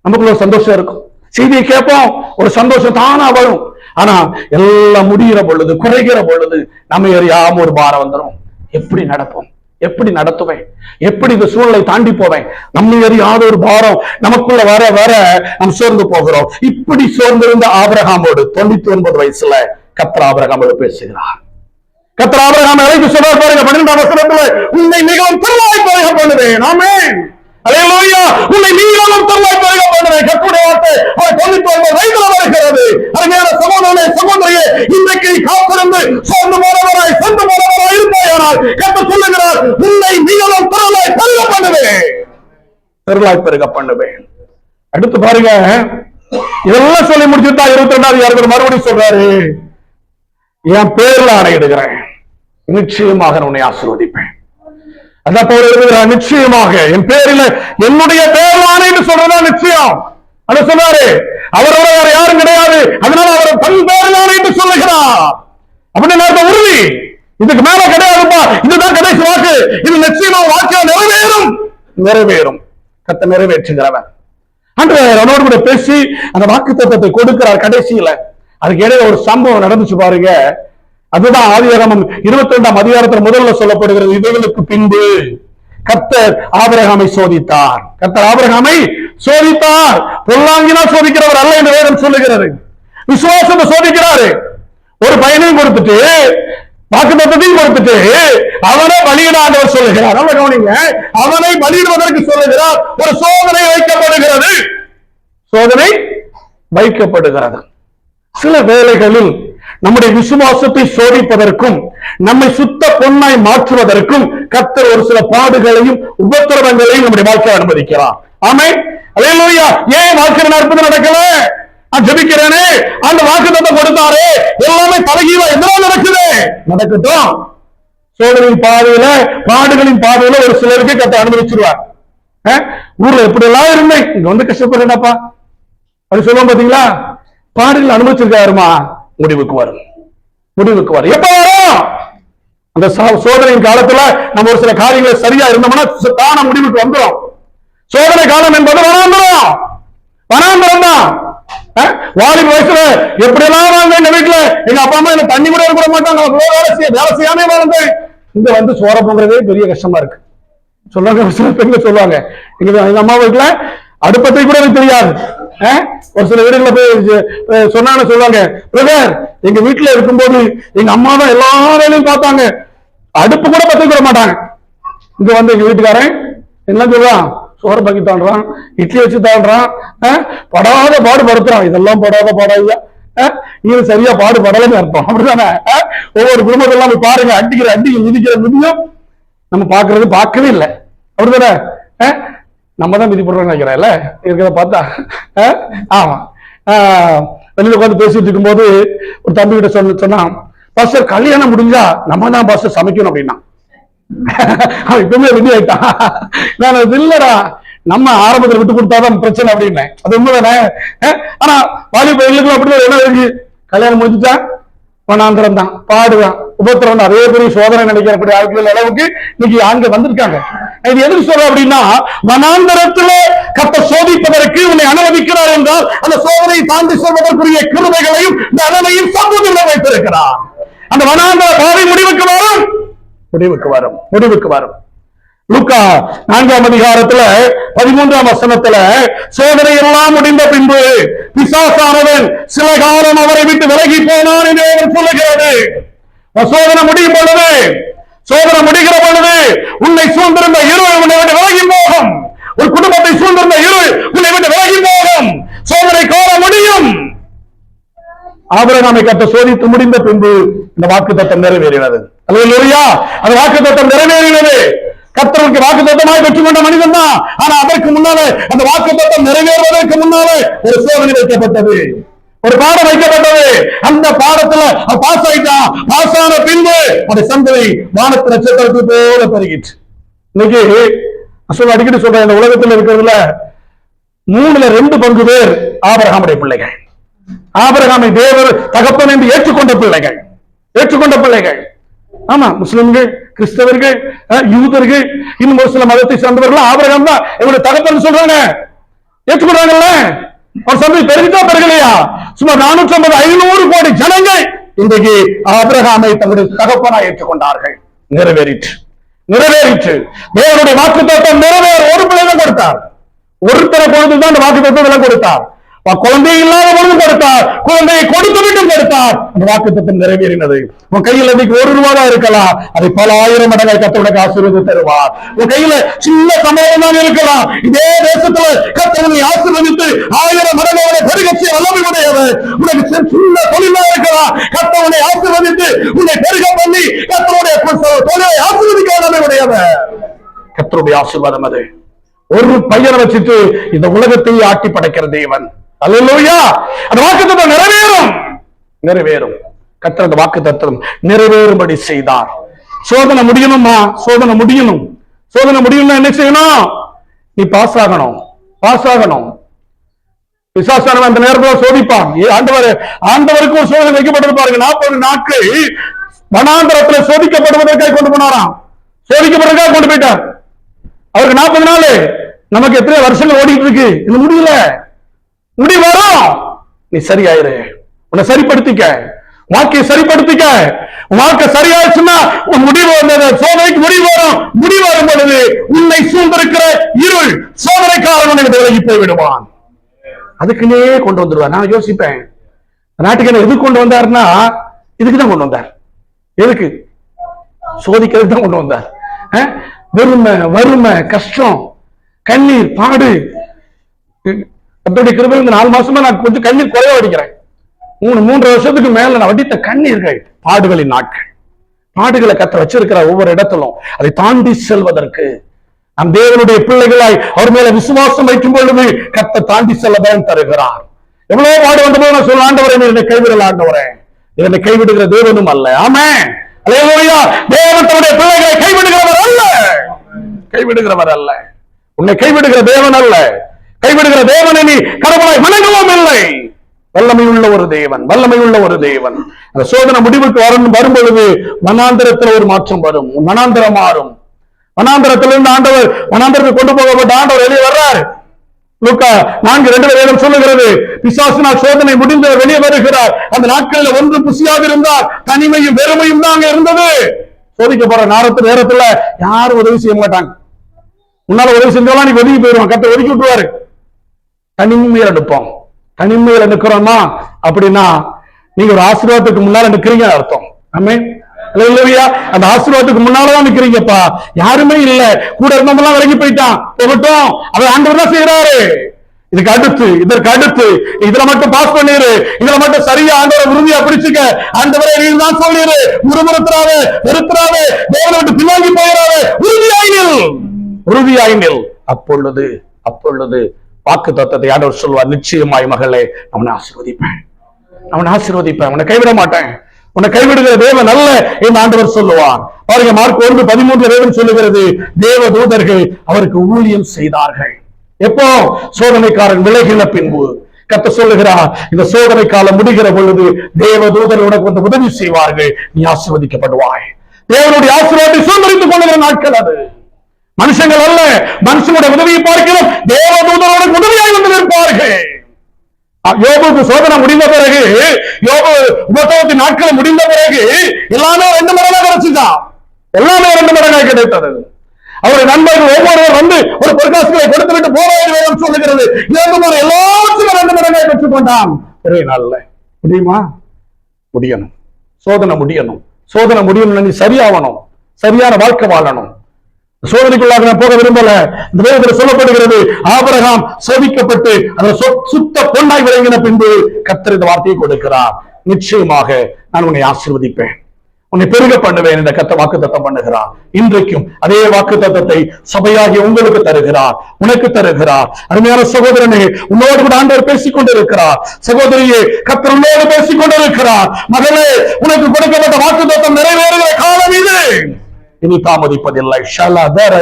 நமக்குள்ள ஒரு சந்தோஷம் இருக்கும், செய்தியை கேட்போம், ஒரு சந்தோஷம் தானா வரும். ஆனா எல்லாம் முடிகிற பொழுது, குறைகிற பொழுது நம்ம அறியாம ஒரு பாரம் வந்துடும். எப்படி நடப்போம், எப்படி நடத்துவேன், எப்படி இந்த சூழலை தாண்டி போவேன், நம்ம அறியாத ஒரு பாரம் நமக்குள்ள வர வர நாம் சோர்ந்து போகிறோம். இப்படி சோர்ந்திருந்த ஆபிரகாமோடு 99 வயசுல கர்த்தர் ஆபிரகாமோடு பேசுகிறார். கர்த்தர் ஆபிரகாமை அழைத்து சொல்றார் பாருங்க, 12ஆம் வசனத்துல, உன்னை மிகவும் தருவாய் பெருக பண்ணுவேன். ஆமென். அல்லேலூயா. உன்னை மிகவும் தருவாய் பெருக பண்ணுவேன். கர்த்தருடைய வார்த்தை 99 வயதுல வருகிறது. அருமையான சகோதரனே, சகோதரியே, இன்றைக்கு காத்திருந்து சோர்ந்து போறவராய் சென்று போறவராய் இருப்பாயானால் கர்த்தர் சொல்லுகிறார், உன்னை மிகவும் தருவாய் பெருக பண்ணுவேன். தருவாய் பெருக பண்ணுவேன். அடுத்து பாருங்க, இதெல்லாம் சொல்லி முடிச்சுட்டா 22வது அதிகாரத்துல மறுபடியும் சொல்றாரு, என் பேர்ல ஆணையிடுகிறேன், நிச்சயமாக உன்னை ஆசீர்வதிப்பேன். அதான் பவுல் எழுதுகிறார், நிச்சயமாக என் பேரில் என்னுடைய பேர் ஆணைன்னு சொல்றதா நிச்சயம். அத சொன்னாரு, அவரோட வேற யாரும் கிடையாது, அதனால அவர் தன் பேரில் ஆணைன்னு சொல்லுகிறார். அப்படின்னு உறுதி, இதுக்கு மேல கிடையாதுப்பா, இதுதான் கடைசி வாக்கு, இது நிச்சயமா வாக்கு நிறைவேறும், நிறைவேறும். கர்த்தர் நிறைவேற்றுகிறவன் அன்று அவனோடு கூட பேசி அந்த வாக்கு தத்தத்தை கொடுக்கிறார். கடைசியில அதுக்கு இடையில ஒரு சம்பவம் நடந்துச்சு பாருங்க. அதுதான் ஆதியாகமம் 22ஆம் அதிகாரத்தில் முதல்ல சொல்லப்படுகிறது. இவைகளுக்கு பின்பு கர்த்தர் ஆபிரகாமை சோதித்தார். கர்த்தர் ஆபிரகாமை சோதித்தார். பொல்லாங்கினால் சோதிக்கிறவர் அல்ல என்று வேதம் சொல்லுகிறது. விசுவாசத்தை சோதிக்கிறாரு. ஒரு பையனையும் கொடுத்துட்டு வாக்குத்தத்தத்தையும் கொடுத்துட்டு அவனை பலியிட ஆண்டவர் சொல்லுகிறார். நல்ல கவனிங்க, அவனை பலியிடுவதற்கு சொல்லுகிறார். ஒரு சோதனை வைக்கப்படுகிறது, சோதனை வைக்கப்படுகிறது. சில வேளைகளில் நம்முடைய விசுவாசத்தை சோதிப்பதற்கும் நம்மை சுத்த பொன்னாய் மாற்றுவதற்கும் கர்த்தர் ஒரு சில பாடுகளையும் உபத்திரவங்களையும் நம்முடைய வாழ்க்கையை அனுமதிக்கிறார். ஆமென், அல்லேலூயா. ஏன் வாழ்க்கை நடப்பது நடக்கல? நான் ஜெபிக்கிறேனே, அந்த வாக்குத்தத்தம் கொடுத்தாரு, எல்லாமே தலைகீழ எதனால நடக்குது? நடக்கட்டும். சோதனையின் பாதையில, பாடுகளின் பாதையில ஒரு சிலருக்கு கர்த்தர் அனுமதிச்சிருவார். ஊர்ல எப்படி எல்லாம் இருந்தேன், இங்க வந்து கஷ்டப்படுறேன்ப்பா அப்படி சொல்லுவோம் பாத்தீங்களா? பாடுகள் அனுமதிச்சிருக்காருமா, முடிவுக்கு வரும், முடிவுக்கு வரும். எப்ப வரும்? அந்த சோதனையின் காலத்துல நம்ம ஒரு சில காரியங்களை சரியா இருந்தோம்னா தான முடிவுக்கு வந்துடும். சோதனை காலம் என்பது வனாந்தரம், வனாந்தரம் தான். வாலிப வயசுல எப்படி எல்லாம் வாழ்ந்தேன். எங்க வீட்டுல எங்க அப்பா அம்மா என்ன தண்ணி கூட இருக்க மாட்டாங்க, வேலை செய்யாமே வாழ்ந்தேன். இங்க வந்து சோற பொங்குறதே பெரிய கஷ்டமா இருக்கு சொல்லுவாங்க. சில பெண்கள் சொல்லுவாங்க, எங்க அம்மா வீட்டுல அடுப்பத்தை கூட எனக்கு தெரியாது. ஒரு சில வீடுகளை போய் சொன்னான்னு சொல்லுவாங்க, பிரதர் எங்க வீட்டுல இருக்கும்போது எங்க அம்மா தான் எல்லா வேலையும் பார்த்தாங்க, அடுப்பு கூட பத்தி கூட மாட்டாங்க. இங்க வந்து எங்க வீட்டுக்காரன் என்ன சொல்றான், சோறு பக்கி தாண்டான், இட்லி வச்சு தாண்டான், படாத பாடு படுத்துறான். இதெல்லாம் படாத பாடாயா, இது சரியா பாடு படலன்னு அர்த்தம். அப்படித்தானே? ஒவ்வொரு குடும்பத்தெல்லாம் போய் பாருங்க, அடிக்கிற அடிகள் மிதிக்கிற மிதியும் நம்ம பாக்குறது பார்க்கவே இல்லை. அப்படித்தானே? நம்ம தான் மிதி போடுறோம்னு நினைக்கிறேன்ல இருக்கிறத பார்த்தா. ஆமா, வெளியில உட்காந்து பேசிட்டு இருக்கும்போது ஒரு தம்பி கிட்ட சொன்னான், பாஸ்டர் கல்யாணம் முடிஞ்சா நம்ம தான் பாஸ்டர் சமைக்கணும் அப்படின்னா. அவன் இப்பவுமே ரெடி ஆயிட்டான். நான் அது இல்லடா, நம்ம ஆரம்பத்தில் விட்டு கொடுத்தாதான் பிரச்சனை அப்படின்னு. அது உண்மைதானே? ஆனா வாலிப பையனுக்கு அப்படிதான் என்ன இருக்கு, கல்யாணம் முடிஞ்சுட்டா வனாந்திரம் தான், பாடுதான், உபத்திரம் தான், அதே பெரிய சோதனை நினைக்கிறக்கூடிய ஆட்கள் அளவுக்கு இன்னைக்கு ஆண்கள் வந்திருக்காங்க. இது எதுக்கு சொல்ற அப்படின்னா, வனாந்தரத்துல கர்த்தர் சோதிப்பதற்கு உன்னை அனுமதிக்கிறார் என்றால் அந்த சோதனையை தாண்டி சொல்வதற்குரிய கிருபைகளையும் நலனையும் சமூகத்தில் வைத்திருக்கிறார். அந்த வனாந்தர பாதை முடிவுக்கு வரும், முடிவுக்கு வரும், முடிவுக்கு வரும். லூக்கா 4ஆம் அதிகாரத்துல 13ஆம் வசனத்துல சோதனை எல்லாம் முடிந்த பின்பு பிசாசானவன் சில காலம் அவரை விட்டு விலகி போனான் என்று சொல்லுகிறது. சோதனை முடியும் பொழுது, சோதனை முடிகிற பொழுது உன்னை சூழ்ந்திருந்த இருள் உன்னை விட்டு விலகி போகும். ஒரு குடும்பத்தை சூழ்ந்திருந்த இருள் உன்னை விட்டு விலகி போகும். சோதனை காலம் முடியும். ஆபிரகாமை கர்த்தர் சோதித்து முடிந்த பின்பு இந்த வாக்குத்தத்தம் நிறைவேறினது. அல்லேலூயா, அந்த வாக்குத்தத்தம் நிறைவேறினது. கர்த்தருக்கு வாக்குத்தத்தமாய் பெற்றுக்கொண்ட மனிதன் தான். ஆனா அதற்கு முன்னாலே, அந்த வாக்குத்தத்தம் நிறைவேறுவதற்கு முன்னாலே ஒரு சோதனை வைக்கப்பட்டது, ஒரு பாடம் வைக்கப்பட்டது. அந்த பாடத்துல பாஸ் ஆயிட்டான். பாஸ் ஆன பின்பு அந்த சந்ததி வானத்து நட்சத்திரத்தை போல பெருகிட்டு. இன்னைக்கு அடிக்கடி சொல்றேன், இந்த உலகத்தில் இருக்கிறதுல 3/2 பங்கு பேர் ஆபிரகாமுடைய பிள்ளைகள். ஆபிரகாமை தேவர் தகப்பன் என்று ஏற்றுக்கொண்ட பிள்ளைகள், ஏற்றுக்கொண்ட பிள்ளைகள். ஆமா, முஸ்லிம்கள், கிறிஸ்தவர்கள், யூதர்கள், இன்னும் ஒரு சில மதத்தை சேர்ந்தவர்கள் ஆபிரகாம் தான் எங்களுடைய தகப்பன் சொல்றாங்க, ஏற்றுக்கொள்றாங்கல்ல. ஒரு சந்தை பெருகிட்டா பெருகலையா? சுமார் 450-500 கோடி ஜனங்கள் இன்றைக்கு ஆபிரகாமை தங்களுடைய தகப்பனா ஏற்றுக்கொண்டார்கள். நிறைவேறிற்று, நிறைவேறிற்று. தேவனுடைய வாக்குத்தத்தம் நிறைவேற ஒரு பிள்ளை தான் கொடுத்தார். ஒருத்தர பொழுதுதான் அந்த வாக்குத்தத்தம் கொடுத்தார். குழந்தை இல்லாத பொழுது கொடுத்தார், குழந்தையை கொடுத்து விட்டும் கொடுத்தார். அந்த வாக்குத்தத்தம் நிறைவேறினது. உன் கையில் இன்னைக்கு 1 ரூபா தான் இருக்கலாம், அதை பல 1000 மடங்காய் கர்த்தர் ஆசீர்வாதம் தருவார். உன் கையில சின்ன சம்பளம் தான் இருக்கலாம், இதே தேசத்துல கர்த்தர் உன்னை ஆசீர்வதித்து 1000 மடங்காக பெருகச்சி வல்லமை உடையவர். உனக்கு சின்ன தொழிலா இருக்கலாம், கர்த்தர் உன்னை ஆசீர்வதித்து உன்னை பெருக பண்ணி கர்த்தருடைய தொழிலை ஆசீர்வதிக்க வல்லமை உடையவர். கர்த்தருடைய ஆசீர்வாதம் அது. ஒரு பையனை வச்சுட்டு இந்த உலகத்தையே ஆட்டி படைக்கிற தேவன். அல்லேலூயா. அந்த வாக்குத்தத்தம் நிறைவேறும், நிறைவேறும். கர்த்தர் அந்த வாக்குத்தத்தம் நிறைவேறும்படி செய்தார். சோதனை முடியணுமா? சோதனை முடியணும். சோதனை முடியணும்னா என்ன செய்யணும்? நீ பாஸ் ஆகணும், பாஸ் ஆகணும். பிசாசானவன் அந்த நேரத்தில் சோதிப்பான். ஆண்டவருக்கு ஒரு சோதனை வைக்கப்பட்டது பாருங்க. 40 நாட்கள் வனாந்தரத்தில் சோதிக்கப்படுவதற்காக கொண்டு போனாராம். சோதிக்கப்படுவதற்காக கொண்டு போயிட்டார். அவருக்கு 40 நாள். நமக்கு எத்தனை வருஷங்கள் ஓடிட்டு இருக்கு, இது முடியல. முடிவு வரும், நீ சரியாயிரு. உன்னை சரிப்படுத்திக்க, வாழ்க்கையை சரிப்படுத்திக்க. வாழ்க்கை சரியாயிடுச்சுன்னா உன் முடிவு வந்தது. சோதனைக்கு முடிவு வரும். முடிவு வரும் பொழுது உன்னை சூழ்ந்திருக்கிற இருள் சோதனைக்காரன் விலகி போய் விடுவான். அதுக்குன்னே கொண்டு வந்துருவார். நான் யோசிப்பேன், நாட்டுக்கு என்ன எதுக்கு கொண்டு வந்தாருன்னா இதுக்குதான் கொண்டு வந்தார். எதுக்கு? சோதிக்கிறதுக்கு தான் கொண்டு வந்தார். வெறுமை, வறுமை, கஷ்டம், கண்ணீர், பாடு. அப்படி கிருபை இந்த 4 மாசமா நான் கொஞ்சம் கண்ணீர் குறைய வடிக்கிறேன். 3 வருஷத்துக்கு மேல நான் வடித்த கண்ணீர்கள் பாடுகளின் நாட்கள். பாடுகளை கர்த்தர் வச்சிருக்கிற ஒவ்வொரு இடத்திலும் அதை தாண்டி செல்வதற்கு நம் தேவனுடைய பிள்ளைகளாய் அவர் மேல விசுவாசம் வைக்கும் பொழுது கர்த்தர் தாண்டி செல்ல பயன் தருகிறார். எவ்வளவு பாடு வந்தபோது நான் சொல்ல, ஆண்டவரே என்னை கைவிடல, ஆண்டவரே என்னை கைவிடுகிற தேவனும் அல்ல. ஆமென், அல்லேலூயா. தேவன் தன்னுடைய பிள்ளைகளை கைவிடுகிறவர் அல்ல, கைவிடுகிறவர் அல்ல. உன்னை கைவிடுகிற தேவன் அல்ல. கைவிடுகிற தேவனை நீ கடவுளாய் வணங்கவும் இல்லை. வல்லமை உள்ள ஒரு தேவன், வல்லமை உள்ள ஒரு தேவன். அந்த சோதனை முடிவுக்கு வரும் பொழுது வனாந்தரத்தில் ஒரு மாற்றம் வரும். வனாந்தரம் மாறும். வனாந்தரத்திலிருந்து ஆண்டவர் வனாந்தரத்துக்கு கொண்டு போகப்பட்ட ஆண்டவர் வெளியே வர்றார். லூக்கா 4:2 வேதம் சொல்லுகிறது, பிசாசினால் சோதனை முடிந்து வெளியே வருகிறார். அந்த நாட்களில் ஒன்று புசியாக இருந்தார், தனிமையும் வெறுமையும் தான் அங்க இருந்தது. சோதிக்கப்படுற நேரத்துல யாரும் உதவி செய்ய மாட்டாங்க. முன்னால உதவி செஞ்சாலும் நீ ஒதுங்கி போயிடுவான், கத்த ஒதுக்கி விட்டுருவாரு. தனிமையில நிற்போம். தனிமையில நிக்கிறோமா அப்படின்னா நீங்க ஒரு ஆசீர்வாதத்துக்கு முன்னால நிக்கிறீங்க அர்த்தம். ஆமென், அல்லேலூயா. அந்த ஆசீர்வாதத்துக்கு முன்னாலதான் நிக்கிறீங்கப்பா. யாருமே இல்ல, கூட இருந்தவங்க விலகி போயிட்டான், போகட்டும். அவர் ஆண்டவர் தான் செய்யறாரு. இதுக்கு அடுத்து, இதற்கு அடுத்து இதுல மட்டும் பாஸ் பண்ணிரு, இதுல மட்டும் சரியா ஆண்டவரை உறுதியா பிடிச்சுக்க. ஆண்டவரை நீ தான் சொல்லிரு, முறுமுறுத்துறாரு, வெறுத்துறாரு, தேவனை விட்டு பின்னாங்கி போயிடாரு. உறுதியாயினில், உறுதியாயினில். அப்பொழுது வாக்கு தத்தத்தை ஆண்டவர் சொல்வார், நிச்சயமாய் மகளே அவனை ஆசீர்வதிப்பேன், அவனை ஆசீர்வதிப்பேன், அவனை கைவிட மாட்டேன், உன்னை கைவிடுகிற தேவன் அல்ல என்று ஆண்டவர் சொல்லுவார். பாருங்க, மார்க் 1:13 வேதம் சொல்லுகிறது, தேவ தூதர்கள் அவருக்கு ஊழியம் செய்தார்கள். எப்போ? சோதனைக்காரன் விலகின பின்பு. கர்த்தர் சொல்லுகிறார், இந்த சோதனை காலம் முடிகிற பொழுது தேவ தூதர்கள் உனக்கு வந்து உதவி செய்வார்கள், நீ ஆசீர்வதிக்கப்படுவாய். தேவனுடைய ஆசீர்வாதத்தை சுதந்திரித்துக் கொள்ளுகிற நாட்கள் அது. மனுஷங்கள் அல்ல, மனுஷனுடைய உதவியை பார்க்கிறோம், தேவ தூதரோட உதவியாய் வந்து நிற்பார்கள். யோபுக்கு சோதனை முடிந்த பிறகு, யோபு உபத்திரவத்தின் நாட்கள் முடிந்த பிறகு எல்லாமே 2 மடங்காக கிடைச்சுதான். எல்லாமே 2 மடங்காக கிடைத்தது. அவருடைய நண்பர்கள் ஒவ்வொருவர் வந்து ஒரு பொற்காசுகளை கொடுத்துவிட்டு போராடி வேதம் சொல்லுகிறது, எல்லாவற்றையும் 2 மடங்காக பெற்றுக் கொண்டான். ஒரே நாள்ல முடியுமா? முடியணும். சோதனை முடியணும். சோதனை முடியணும், நீ சரியாகணும், சரியான வாழ்க்கை வாழணும். சோதனைக்குள்ளாக நான் போக விரும்பல. இந்த வேதத்தில் சொல்லப்படுகிறது, ஆபிரகாம் சோதிக்கப்பட்டு அந்த சுத்த பொன்னாய் விளங்கின பின்பு கர்த்தர் இந்த வார்த்தையை கொடுக்கிறார், நிச்சயமாக நான் உன்னை ஆசீர்வதிப்பேன், உன்னை பெருக பண்ணுவேன் என்ற கர்த்தர் வாக்குத்தத்தம் பண்ணுகிறார். இன்றைக்கும் அதே வாக்குத்தத்தத்தை சபையாகிய உங்களுக்கு தருகிறார், உனக்கு தருகிறார். அருமையான சகோதரனே, உன்னோடு கூட ஆண்டவர் பேசிக் கொண்டிருக்கிறார். சகோதரியே, கர்த்தர் உன்னோடு பேசிக் கொண்டிருக்கிறார். மகளே, உனக்கு கொடுக்கப்பட்ட வாக்குத்தத்தம் நிறைவேறுகிற காலம் இது. இனி தாமதிப்பதில்லை.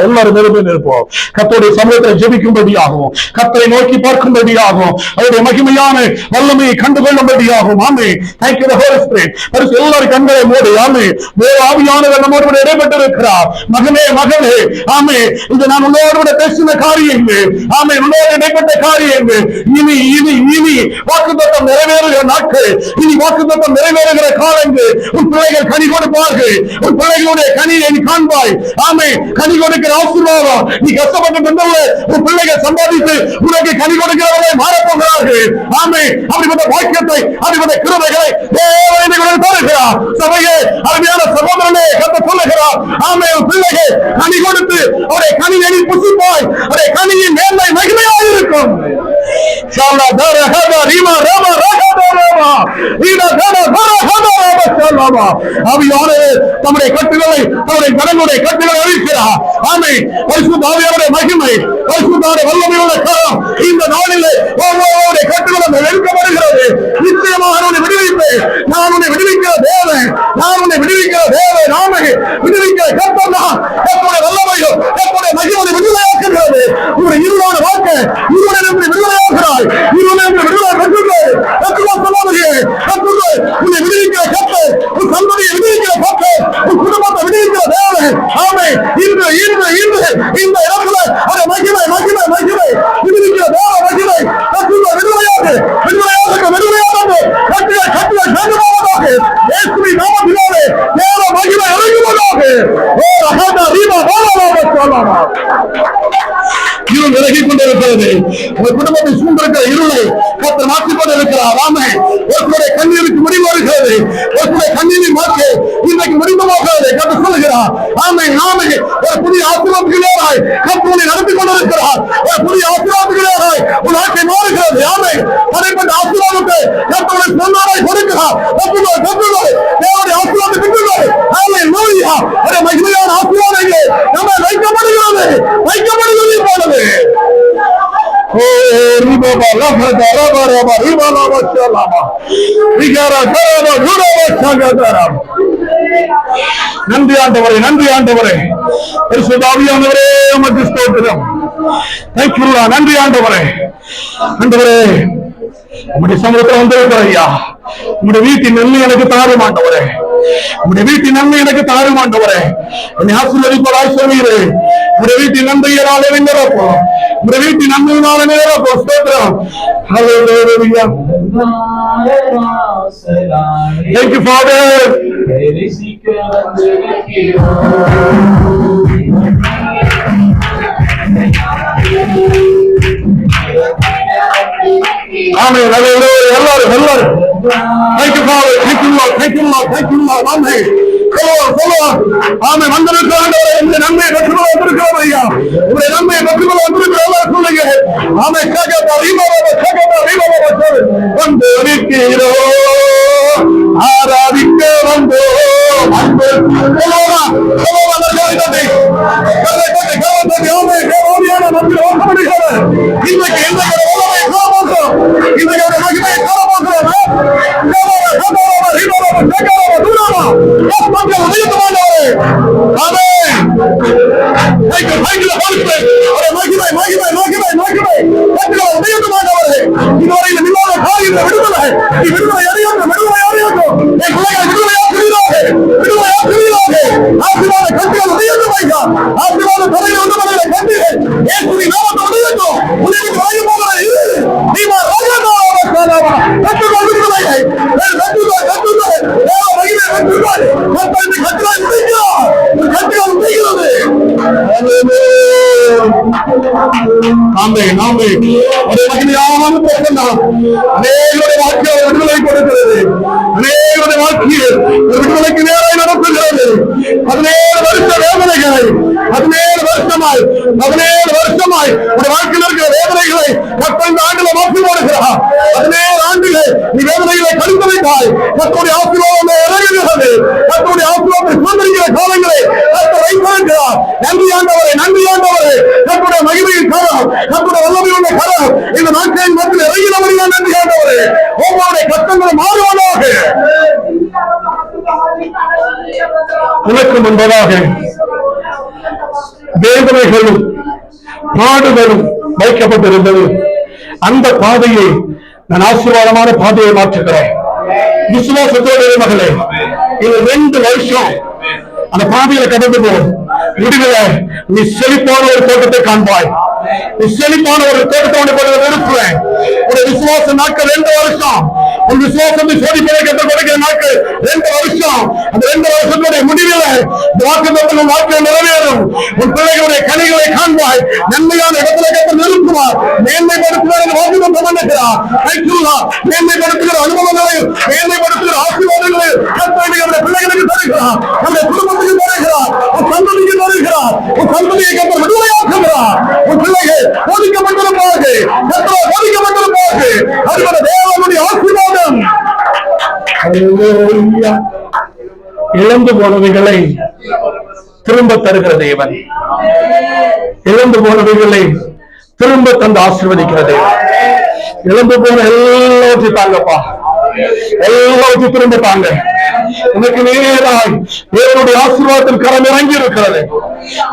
எல்லாரும் இருப்போம். கர்த்தருடைய சமூகத்தில் ஜெபிக்கும்படியாகவும், கர்த்தரை நோக்கி பார்க்கும்படியாகவும், அவருடைய மகிமையான வல்லமையை கண்டுகொள்ளும்படியாகவும். ஆமே, thank you the Holy Spirit. எல்லாரும் கண்களை மூடி. ஆமே, வேறு ஆவியானவர் நம்மோடு கூட இடைப்பட்டிருக்கிறார். மகனே, மகளே, ஆமே, இது நான் உன்னோடு கூட பேசின காரியங்கள். ஆமே, உன்னோடு இடைப்பட்ட காரியங்கள். இனி வாக்குத்தத்தம் நிறைவேறுகிற நாட்கள், இனி வாக்குத்தத்தம் நிறைவேறுகிற காலங்கள். உன் பிள்ளைகள் கனி கொடுப்பார்கள். உன் பிள்ளைகளுடைய கனியை காண்பாய். ஆமே, கனி கொடுக்கிற ஆசீர்வாதம். நீ கஷ்டப்பட்டு வந்தவங்க உன் பிள்ளைகள் சம்பாதித்து உனக்கு கனி கொடுக்கிறவர்களை மாறப்போகிறார்கள். ஆமே, அப்படிப்பட்ட வாக்கியத்தை, அப்படிப்பட்ட கிருபைகளை தேவன் தருகிறார். சபையே, அருமையான சகோதரனே, கர்த்தர் சொல்லுகிறார், ஆமே, உன் பிள்ளைகள் கனி கொடுத்து அவருடைய கனியை நீ புசிப்பாய். அவருடைய கனியின் மேன்மை மகிமையாக இருக்கும். தம்முடைய கட்டுகளை, தம்முடைய கடனுடைய கட்டுகளை அழிக்கிறார். ஆமே, பரிசுத்த ஆவியானவருடைய மகிமை, பரிசுத்த வல்லமையுள்ள காலம் இந்த நாளிலே ஒவ்வொரு கட்டுகளும் நான் உன்னை விடுவிக்கிற தேவன், நான் உன்னை விடுவிக்கிற தேவன், நாமே விடுவிக்கிற கர்த்தர் நான். கர்த்தருடைய வல்லமையும் கர்த்தருடைய மகிமை விடுதலையாக்குகிறது. உங்களுடைய இருளான வாழ்க்கை இருளை விடுதலையாகிறாய், இருளை விடுதலை பெற்றுள்ளாய். கர்த்தர் சொல்லாதே, கர்த்தர் உன்னை விடுவிக்கிற கர்த்தர், உன் சந்ததியை விடுவிக்கிற கர்த்தர், உன் குடும்பத்தை விடுவிக்கிற தேவன். ஆமே இன்று இன்று இன்று இந்த இடத்துல ஒரு மகிமை மகிமை மகிமை விடுவிக்கிற தேவ மகிமை கர்த்தர் விடுதலையாக விடுதலையாக விடுதலையாக கட்டுகள் கட்டுகள் சேர்ந்துமாக இயேசுவின் நாமத்தினாலே தேவ மகிமை இறங்குவதாக. ஓ ரஹானா ரீமா பாலாலாமா சாலாமா. இருள் விலகிக் கொண்டிருக்கிறது. உங்கள் குடும்பத்தை சூழ்ந்திருக்கிற இருளை கர்த்தர் மாற்றிக் கொண்டிருக்கிறார். ஆமே ஒருவருடைய கண்ணீருக்கு முடிவு வருகிறது, ஒருவருடைய கண்ணீரின் மாற்று இன்றைக்கு முடிவு போகிறது. கர்த்தர் சொல்லுகிறார். ஆமே ஆமே ஒரு புதிய ஆசீர்வாதத்திலேயாய் கர்த்தர் நடத்திக் கொண்டிருக்கிறார். ஒரு புதிய ஆசீர்வாதத்திலேயாய் உன் வாழ்க்கை மாறுகிறது. ஆமே தடைப்பட்ட ஆசீர்வாதத்தை கர்த்தருடைய சொன்னாராய் கொடுக்கிறார். கர்த்தர் கர்த்தர் தேவனுடைய ஆசீர்வாதத்தை பெற்றுள்ளார். ஆமே லூயா ஒரு மகிமையான ஆசீர்வாதங்கள் நம்ம வைக்கப்படுகிறது வைக்கப்படுகிறது போனது. நன்றி ஆண்டவரே, நன்றி ஆண்டவரே, பரிசுத்தாவியானவரே உமக்கு ஸ்தோத்திரம். தேங்க்யூ நன்றி ஆண்டவரே. ஆண்டவரே உங்களுடைய சமூகத்தில் வந்திருக்கிற ஐயா, உங்களுடைய வீட்டின் நன்மை எனக்கு தாரும் ஆண்டவரே, உங்களுடைய வீட்டின் நன்மை எனக்கு தாரும் ஆண்டவரே. என்னை ஆசீர்வதிப்பதாய் சொல்கிறேன். உங்களுடைய வீட்டின் நன்மையினாலே நிரப்போம், உங்களுடைய வீட்டின் நன்மையினாலே நிரப்போம். ஸ்தோத்திரம். ஹல்லேலூயா. Thank you Father. ஆமென். எல்லாரும் எல்லாரும் Thank you Father. Thank you Lord. Thank you Lord. Thank you Lord. ஆமென். ஆமென். வந்திருக்கிற ஆண்டவரே இந்த நன்மையை பெற்றுக்கொள்ள வந்திருக்கிறோம் ஐயா. உங்களுடைய நன்மையை பெற்றுக்கொள்ள வந்திருக்கிறோம் சொல்லுங்க. ஆமென். சகதா ரீமாவா சகதா ரீமாவா சொல்லு. வந்து நிற்கிறோம் ஆராதிக்க வந்தோம். அன்பு சொல்லுவா சொல்லுவா நற்காரியத்தை கரத்தை கரத்தை ஆமென். தேவனியான நன்றி ஓசப்படுகிறது. இன்றைக்கு இன்றைக்கு வல்லமை காணோம். இன்றைக்கு மகிமை காணோம். அநேகருடைய வாழ்க்கையை விடுதலை கொடுக்கிறது. அநேகருடைய வாழ்க்கையை விடுதலைக்கு நேராக நடத்துகிறது. 17 வருஷ வேதனைகளை 17 வருஷமாய் ஒரு வாழ்க்கையில் இருக்கிற வேதனைகளை 15 ஆண்டுகளை மாற்றி போடுகிறார். 17 ஆண்டுகள் நீ வேதனைகளை கழித்து வைத்தாய். கர்த்தருடைய ஆசீர்வாதம் இறங்குகிறது. கர்த்தருடைய ஆசீர்வாதத்தை சுதந்திரிக்கிற காலங்களை கர்த்தர் வைத்திருக்கிறார். நன்றி ஆண்டவரே, நன்றி ஆண்டவரே. கர்த்தருடைய மகிமையின் கரம், கர்த்தருடைய வல்லமையுள்ள கரம் இந்த நாட்களின் மத்தியில் இறங்கினவர்கள் நன்றி ஆண்டவரே. ஒவ்வொருடைய கஷ்டங்களை மாறுவதாக உனக்கு முன்பதாக வேதனைகளும் பாடுகளும் வைக்கப்பட்டிருந்தது. அந்த பாதையை நான் ஆசீர்வாதமான பாதையை மாற்றுகிறேன். விசுவாசத்தோடு மகளே, இது 2 வருஷம் அந்த பாதையில கடந்து போகும். முடிவில் நீ செழிப்பான ஒரு தோட்டத்தை காண்பாய். நீ செழிப்பான ஒரு தோட்டத்தை நிறுத்துவேன். ஒரு விசுவாச நாட்கள் 2 வருஷம். உன் விசுவாசத்தை சோதிப்பதை கற்றுக் கொடுக்கிற நாட்கள் 2 வருஷம். அந்த 2 வருஷத்துடைய முடிவில் வாக்குத்தத்தம் வாழ்க்கை நிறைவேறும். உன் பிள்ளைகளுடைய கனிகளை காண்பாய். நன்மையான இடத்துல கற்று நிறுத்துவார். மேன்மைப்படுத்துவார் வாக்குத்தத்தம் பண்ணுகிறார். மேன்மைப்படுத்துகிற அனுபவங்களையும் மேன்மைப்படுத்துகிற ஆசீர்வாதங்களையும் கர்த்தருடைய பிள்ளைகளுக்கு தருகிறார். நம்முடைய குடும்பத்துக்கு தருகிறார். உன் சந்ததிக்கு தருகிறார். உன் சந்ததியை கர்த்தர் விடுதலையாக்குகிறார். உன் பிள்ளைகள் போதிக்கப்பட்டிருப்பாக போதிக்கப்பட்டிருப்பாக அதுபோல தேவனுடைய ஆசீர்வாதம். இழந்து போனவைகளை திரும்ப தருகிற தேவன், இழந்து போனவைகளை திரும்ப தந்து ஆசீர்வதிக்கிற தேவன். இழந்து போன எல்லாவற்றையும் தாங்கப்பா. எல்லாவற்றையும் திரும்பிட்டாங்க. உனக்கு நேராய் தேவனுடைய ஆசீர்வாதத்தில் கரம் இறங்கி இருக்கிறது.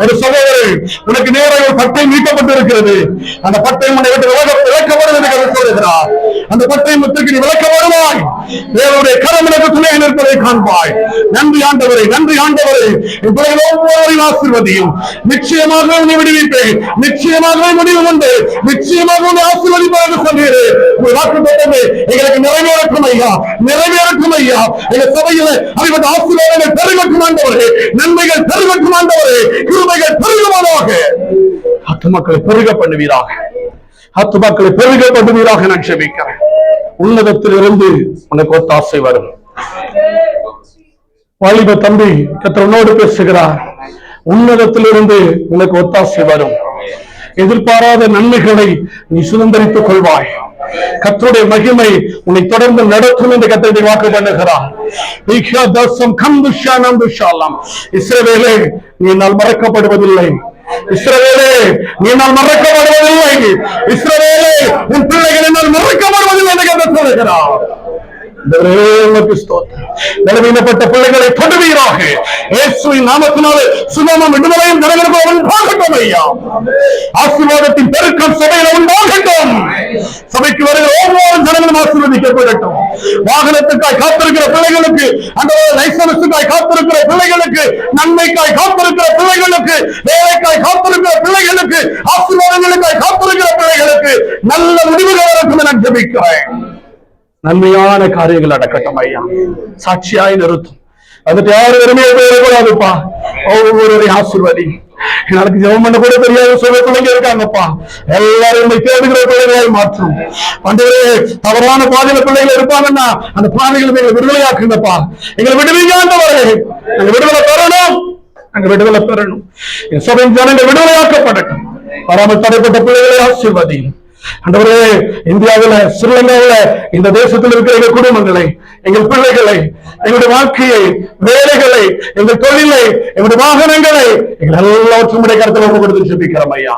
ஒரு சகோதரி, உனக்கு நேராக ஒரு பட்டை மீட்டப்பட்டிருக்கிறது. அந்த பட்டை உன்னை விட்டு விளக்கப்படுவது சொல்லுகிறார். அந்த பட்டை முத்திற்கு நீ விளக்கப்படுவாய். தேவனுடைய கரம் எனக்கு துணை நிற்பதை காண்பாய். நன்றி ஆண்டவரே, நன்றி ஆண்டவரே. ஒவ்வொரு ஆசீர்வதியும் நிச்சயமாக உன்னை விடுவிப்பேன். நிச்சயமாக முடிவு உண்டு. நிச்சயமாக உன்னை ஆசீர்வதிப்பாக சொன்னீரே. வாக்குப்பட்டது எங்களுக்கு நிறைவேறட்டும் ஐயா, நிறைவேறட்டும் ஐயா. எங்க சபையில அறிவத ஆசீர்வாதங்கள் பெருகட்டும் ஆண்டவரே. நன்மைகள் பெருகட்டும் ஆண்டவரே. கிருபைகள் பெருகுவதாக. ஆத்துமாக்களை பெருக பண்ணுவீராக. ஆத்துமாக்களை பெருக பண்ணுவீராக நான் ஜெபிக்கிறேன். உன்னதத்திலிருந்து உனக்கு ஒத்தாசை வரும். வாலிப தம்பி கர்த்தர் உன்னோடு பேசுகிறார். உன்னதத்திலிருந்து உனக்கு ஒத்தாசை வரும். எதிர்பாராத நன்மைகளை நீ சுதந்திரித்துக் கொள்வாய். கர்த்தருடைய மகிமை உன்னை தொடர்ந்து நடத்தும் என்று கர்த்தர் வாக்கு பண்ணுகிறார். இஸ்ரவேலே, நீ என்னால் மறக்கப்படுவதில்லை. இஸ்ரவேலே, நீ என்னால் மறக்கப்படுவதில்லை. இஸ்ரவேலே, உன் பிள்ளைகள் என்னால் மறக்கப்படுவதில்லை என்று கர்த்தர் சொல்கிறார். பலவீனப்பட்ட பிள்ளைகளை தொடுவீராக. இயேசுவின் நாமத்தினாலே சுகமும் விடுதலையும் உண்டாகட்டும் ஐயா. ஆசீர்வாதத்தின் பெருக்கம் சபையில உண்டாகட்டும். சபைக்கு வருகிற ஒவ்வொரு ஜனங்களும் ஆசீர்வதிக்கப்படட்டும். வாகனத்துக்காய் காத்திருக்கிற பிள்ளைகளுக்கு, அந்த லைசன்ஸுக்காய் காத்திருக்கிற பிள்ளைகளுக்கு, நன்மைக்காய் காத்திருக்கிற பிள்ளைகளுக்கு, வேலைக்காய் காத்திருக்கிற பிள்ளைகளுக்கு, ஆசீர்வாதங்களுக்காய் காத்திருக்கிற பிள்ளைகளுக்கு நல்ல முடிவுகள் வரட்டும் நான் ஜெபிக்கிறேன். நன்மையான காரியங்கள் நடக்கட்டும் ஐயா. சாட்சியாய் நிறுத்தும். அதுக்கு யாரும் வெறுமையை போயிடக்கூடாதுப்பா. ஒவ்வொருவரையும் ஆசீர்வதி. எனக்கு ஜெபம் பண்ண கூட தெரியாத சொல்ல பிள்ளைங்க இருக்காங்கப்பா. எல்லாரும் தேடுகிற பிள்ளைகளாய் மாற்றும். ஆண்டவரே, தவறான பாதையில பிள்ளைகள் இருப்பாங்கன்னா அந்த பாதைகளை எங்களை விடுதலையாக்குங்கப்பா. எங்களை விடுவீங்க ஆண்டவரே. நாங்க விடுதலை பெறணும். நாங்க விடுதலை பெறணும். என் சபையின் ஜனங்கள் விடுதலையாக்கப்படட்டும். வராமல் தடைப்பட்ட பிள்ளைகளை ஆசீர்வதியும். ஆண்டவரே, இந்தியாவில, ஸ்ரீலங்காவில, இந்த தேசத்தில் இருக்கிற எங்கள் குடும்பங்களை, எங்கள் பிள்ளைகளை, எங்களுடைய வாழ்க்கையை, வேலைகளை, எங்கள் தொழிலை, எங்களுடைய வாகனங்களை, எங்கள் எல்லாவற்றும் கருத்தில் கொடுத்து ஜெபிக்கிறோம் ஐயா.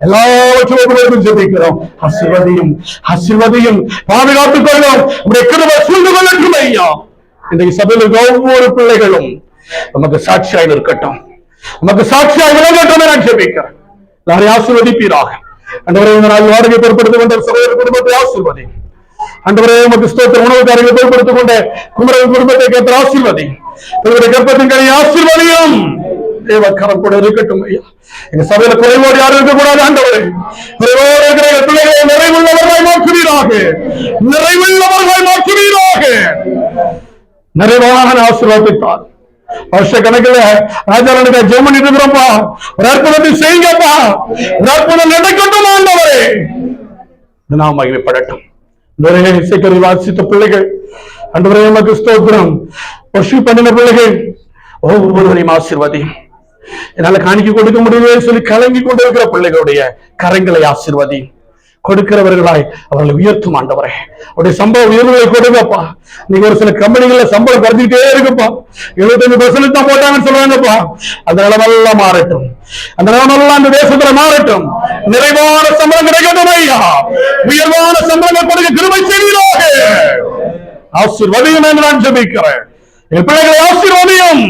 எல்லாவற்றும் ஜெபிக்கிறோம். ஆசீர்வதியும், ஆசீர்வதியும், பாதுகாத்துக் கொள்ளும். உடைய கிருபை சூழ்ந்து கொள்ளட்டும் ஐயா. இன்றைக்கு சபையில் ஒவ்வொரு பிள்ளைகளும் நமக்கு சாட்சியாக இருக்கட்டும். நமக்கு சாட்சியாக விளங்கட்டும் நான் ஜெபிக்கிறேன். எல்லாரையும் ஆசீர்வதிப்பீராக. ஆண்டவரே, வாடகை பொருட்படுத்திக் கொண்ட சகோதர குடும்பத்தை ஆசீர்வதி. ஆண்டவரே, உமக்கு ஸ்தோத்திரம். உணவுக்காரர்களை பொருட்படுத்திக் கொண்ட குமரன் குடும்பத்தை கேட்ட ஆசீர்வதி. உங்களுடைய கர்ப்பத்தின் கனி ஆசீர்வதியும். தேவக்கரம் கூட இருக்கட்டும் ஐயா. எங்க சபையில குறைவோடு யாரும் இருக்கக்கூடாது ஆண்டவரே. குறைவோடு இருக்கிற பிள்ளைகளை நிறைவுள்ளவர்களாய் மாற்றுவீராக. நிறைவுள்ளவர்களாய் மாற்றுவீராக. நிறைவான ஆசீர்வாதத்தார் வருஷ கணக்கில் ராஜாரனுக்கு ஜெபம் பண்ணிட்டு இருக்கிறோம்ப்பா. ஒரு அற்புதத்தை செய்யுங்கப்பா. ஒரு அற்புதம் நடக்கட்டும் ஆண்டவரே. நாம் மகிமைப்படட்டும். இசைக்கரை வாசித்த பிள்ளைகள் ஆண்டவரே உமக்கு ஸ்தோத்திரம். வர்ஷிப் பண்ணின பிள்ளைகள் ஒவ்வொருவரையும் ஆசீர்வதியும். என்னால காணிக்க கொடுக்க முடியவே சொல்லி கலங்கி கொண்டிருக்கிற பிள்ளைகளுடைய கரங்களை ஆசீர்வதியும். கொடுக்கிறவர்களாய் அவர்களை உயர்த்தும் ஆண்டவரே. அவருடைய சம்பள உயர்வுகளை கொடுங்கப்பா. நீங்க ஒரு சில கம்பெனிகள்ல சம்பளம் குறைஞ்சிட்டே இருக்குப்பா. 75% தான் போட்டாங்கன்னு சொல்லுவாங்கப்பா. அந்த நிலமெல்லாம் மாறட்டும். அந்த நிலமெல்லாம் அந்த தேசத்துல மாறட்டும். நிறைவான சம்பளம் கிடைக்கட்டும் ஐயா. உயர்வான சம்பளங்கள் கொடுக்க கிருபை செய்வீராக. ஆசீர்வதியும் என்று நான் ஜெபிக்கிறேன். என் பிள்ளைகளை ஆசீர்வதியும்.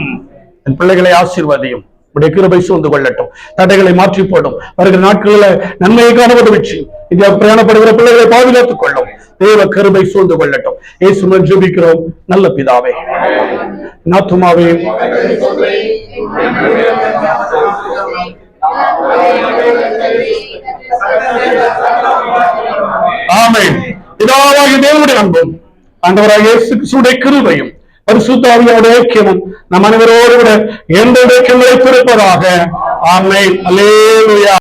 என் பிள்ளைகளை ஆசீர்வதியும். உடைய கிருபை சூழ்ந்து கொள்ளட்டும். தடைகளை மாற்றி போடும். வருகிற நாட்களில் நன்மையை காணவது வச்சு இந்தியா பிரயாணப்படுகிற பிள்ளைகளை பாதுகாத்துக் கொள்ளும். தேவ கிருபை சூழ்ந்து கொள்ளட்டும். இயேசுவின் ஜெபிக்கிறோம் நல்ல பிதாவே. நாத்துமாவே, ஆமென். பிதாவாகிய தேவனுடைய அன்பும் ஆண்டவராகிய இயேசு கிறிஸ்துவின் கிருபையும் பரிசுத்த ஆவியானவருடைய ஐக்கியமும் நம் அனைவரோடு கூட எந்த நிலைத்திருப்பதாக. ஆமென். அல்லேலூயா.